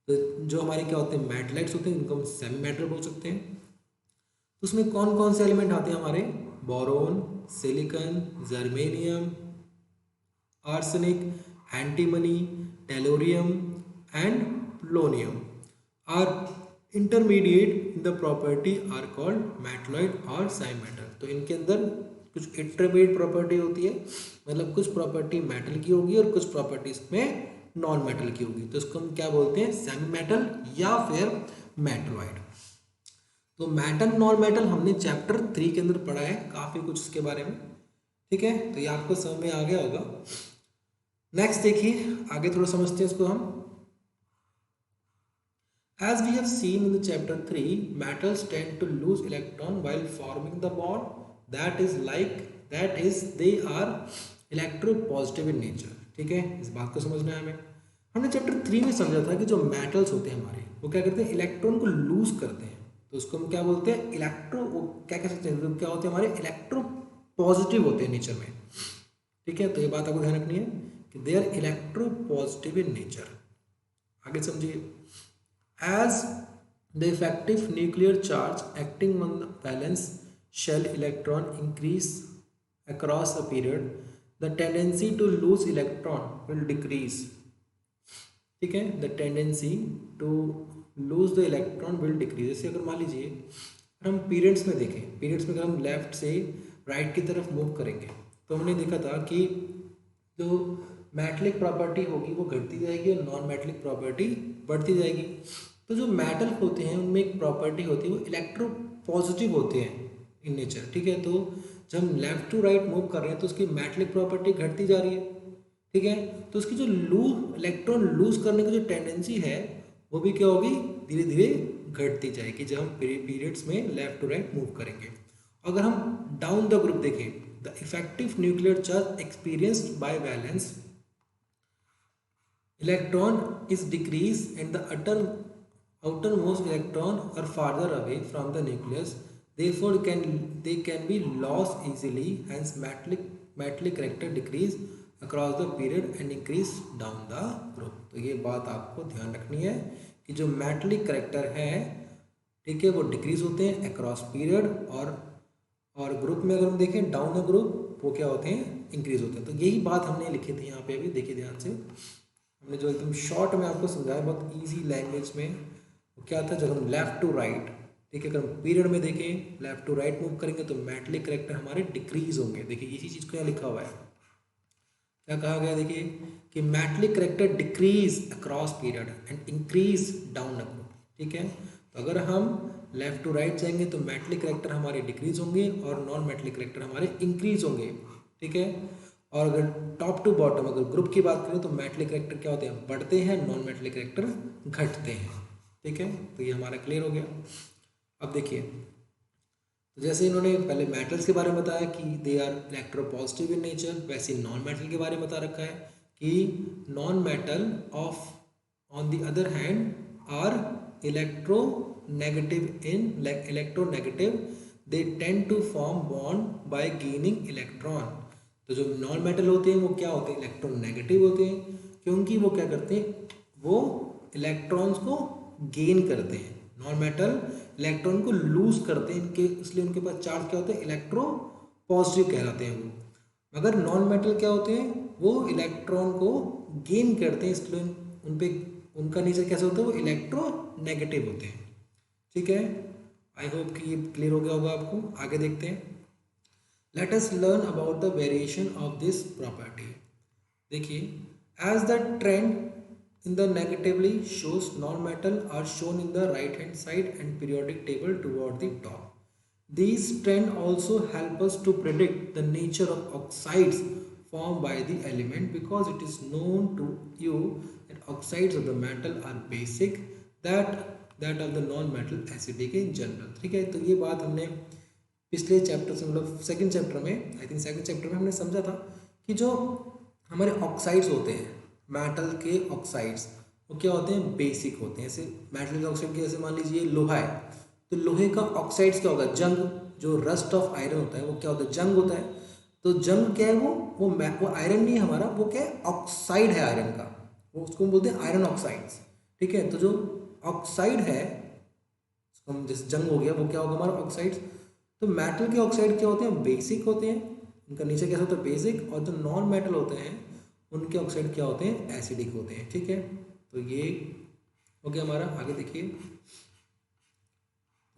तो जो हमारे क्या होते हैं, मेटलाइट्स होते हैं, इनको हम सेमी मेटल बोल सकते हैं। उसमें कौन कौन से एलिमेंट आते हैं हमारे, boron, silicon, germanium, arsenic, antimony, tellurium and polonium are intermediate in the property are called metalloid और सेमी मेटल। तो इनके अंदर कुछ इंटरमीडिएट प्रॉपर्टी होती है, मतलब कुछ प्रॉपर्टी मेटल की होगी और कुछ प्रॉपर्टी इसमें नॉन मेटल की होगी। तो इसको हम क्या बोलते हैं, सेमी मेटल या फिर मेटलॉइड। तो मेटल नॉन मेटल हमने चैप्टर 3 के अंदर पढ़ा है काफ़ी कुछ इसके बारे में। ठीक है, तो ये आपको समझ में आ गया होगा। नेक्स्ट देखिए, आगे थोड़ा समझते हैं इसको हम। As we have seen in the chapter 3, metals tend to lose electron while forming the bond. That is they are electropositive in nature. ठीक है, इस बात को समझना है हमें। हमने चैप्टर 3 में समझा था कि जो मेटल्स होते हैं हमारे, वो क्या करते हैं, इलेक्ट्रॉन को लूज करते हैं। तो उसको हम क्या बोलते हैं, क्या कह सकते हैं, तो क्या होते हैं हमारे, इलेक्ट्रो पॉजिटिव होते हैं नेचर में। ठीक है, तो ये बात आपको ध्यान रखनी है कि they are electropositive in nature. आगे समझिए, as the effective nuclear charge acting on the valence shell electron increase across a period, the tendency to lose electron will decrease. ठीक है, the tendency to lose the electron will decrease. जैसे अगर मान लीजिए अगर हम पीरियड्स में देखें, पीरियड्स में अगर हम लेफ्ट से राइट की तरफ मूव करेंगे तो हमने देखा था कि जो मेटलिक प्रॉपर्टी होगी वो घटती जाएगी और नॉन मेटलिक प्रॉपर्टी बढ़ती जाएगी। तो जो मेटल होते हैं उनमें एक प्रॉपर्टी होती है, वो इलेक्ट्रो पॉजिटिव होते हैं इन नेचर। ठीक है, तो जब हम लेफ्ट टू राइट मूव कर रहे हैं तो उसकी मेटलिक प्रॉपर्टी घटती जा रही है। ठीक है, तो उसकी जो इलेक्ट्रॉन लूज करने की जो टेंडेंसी है वो भी क्या होगी, धीरे धीरे घटती जाएगी जब हम पीरियड्स में लेफ्ट टू राइट मूव करेंगे। अगर हम डाउन द ग्रुप देखें, the effective nuclear charge experienced bye valence electron is decrease and the outermost electron are farther away from the nucleus, therefore they can be lost easily, hence metallic character decrease across the period and increase down the group। तो ये बात आपको ध्यान रखनी है कि जो metallic character है, ठीक है, वो डिक्रीज होते हैं अक्रॉस पीरियड, और ग्रुप में अगर हम देखें डाउन द ग्रुप वो क्या होते हैं, इंक्रीज होते हैं। तो यही बात हमने लिखी थी यहाँ पे, अभी देखिए ध्यान से, हमने जो एकदम शॉर्ट में आपको समझाया बहुत ईजी लैंग्वेज में। वो क्या था, जब हम लेफ्ट टू राइट, ठीक है, अगर हम पीरियड में देखें लेफ्ट टू राइट मूव करेंगे तो मेटलिक करेक्टर हमारे डिक्रीज होंगे। देखिए इसी चीज़ को यहाँ लिखा हुआ है, क्या कहा गया, देखिए कि metallic character decrease across period and increase down the group. ठीक है, तो अगर हम लेफ्ट टू राइट जाएंगे तो मेटलिक करेक्टर हमारे डिक्रीज होंगे और नॉन मेटलिक करेक्टर हमारे इंक्रीज होंगे। ठीक है, और अगर टॉप टू बॉटम अगर ग्रुप की बात करें तो मेटलिक कैरेक्टर क्या होते हैं, बढ़ते हैं, नॉन मेटलिक कैरेक्टर घटते हैं। ठीक है, तो ये हमारा क्लियर हो गया। अब देखिए, तो जैसे इन्होंने पहले मेटल्स के बारे में बताया कि they are electropositive in nature, वैसे नॉन मेटल के बारे में बता रखा है कि non metal of on the other hand are electronegative, they tend to form bond by gaining electron. तो जो नॉन मेटल होते हैं वो क्या होते हैं, इलेक्ट्रोनेगेटिव होते हैं, क्योंकि वो क्या करते हैं, वो इलेक्ट्रॉन्स को गेन करते हैं। नॉन मेटल इलेक्ट्रॉन को लूज करते हैं इनके, इसलिए उनके पास चार्ज क्या होते हैं, इलेक्ट्रो पॉजिटिव कहलाते हैं वो। मगर नॉन मेटल क्या होते हैं, वो इलेक्ट्रॉन को गेन करते हैं, इसलिए उन पे उनका नेचर कैसे होता है, वो इलेक्ट्रो नेगेटिव होते हैं। ठीक है, आई होप कि ये क्लियर हो गया होगा आपको। आगे देखते हैं, let us learn about the variation of this property. देखिए, as the trend in the negatively shows non-metal are shown in the right hand side and periodic table toward the top. These trends also help us to predict the nature of oxides formed by the element, because it is known to you that oxides of the metal are basic, that of the non-metal acidic in general. ठीक है, तो ये बात हमने पिछले chapter से, मतलब second chapter में, आई थिंक सेकंड चैप्टर में हमने समझा था कि जो हमारे ऑक्साइड्स होते हैं, मेटल के ऑक्साइड्स, वो क्या होते हैं, बेसिक होते हैं। जैसे मेटल के ऑक्साइड के, जैसे मान लीजिए लोहा है, तो लोहे का ऑक्साइड्स क्या होगा, जंग। जो रस्ट ऑफ आयरन होता है वो क्या होता है, जंग होता है। तो जंग क्या है, वो आयरन नहीं है हमारा, वो क्या है, ऑक्साइड है आयरन का, वो उसको हम बोलते हैं आयरन ऑक्साइड्स। ठीक है, तो जो ऑक्साइड है, उसको हम जैसे जंग हो गया, वो क्या होगा हमारा ऑक्साइड्स। तो मेटल के ऑक्साइड क्या होते हैं, बेसिक होते हैं, उनका नेचर कैसा होता है, बेसिक। और जो नॉन मेटल होते हैं उनके ऑक्साइड क्या होते हैं, एसिडिक होते हैं। ठीक है, तो ये हो गया हमारा। आगे देखिए,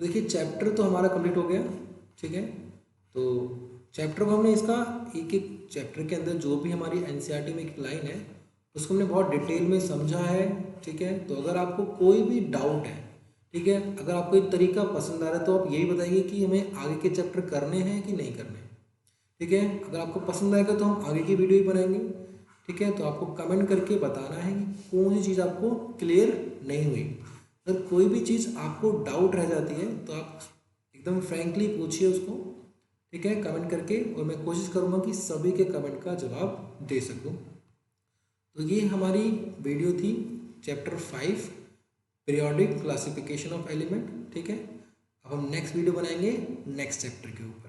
देखिए चैप्टर तो हमारा कंप्लीट हो गया। ठीक है, तो चैप्टर को हमने इसका एक एक चैप्टर के अंदर जो भी हमारी एनसीईआरटी में एक लाइन है उसको हमने बहुत डिटेल में समझा है। ठीक है, तो अगर आपको कोई भी डाउट है, ठीक है, अगर आपको एक तरीका पसंद आ रहा है तो आप यही बताइए कि हमें आगे के चैप्टर करने हैं कि नहीं करने। ठीक है, अगर आपको पसंद आएगा तो हम आगे की वीडियो ही बनाएंगे। ठीक है, तो आपको कमेंट करके बताना है कि कौन सी चीज़ आपको क्लियर नहीं हुई। अगर कोई भी चीज़ आपको डाउट रह जाती है तो आप एकदम फ्रैंकली पूछिए उसको। ठीक है, कमेंट करके, और मैं कोशिश करूँगा कि सभी के कमेंट का जवाब दे सकूँ। तो ये हमारी वीडियो थी chapter 5 periodic classification of element. ठीक है, अब हम नेक्स्ट वीडियो बनाएंगे नेक्स्ट चैप्टर के ऊपर।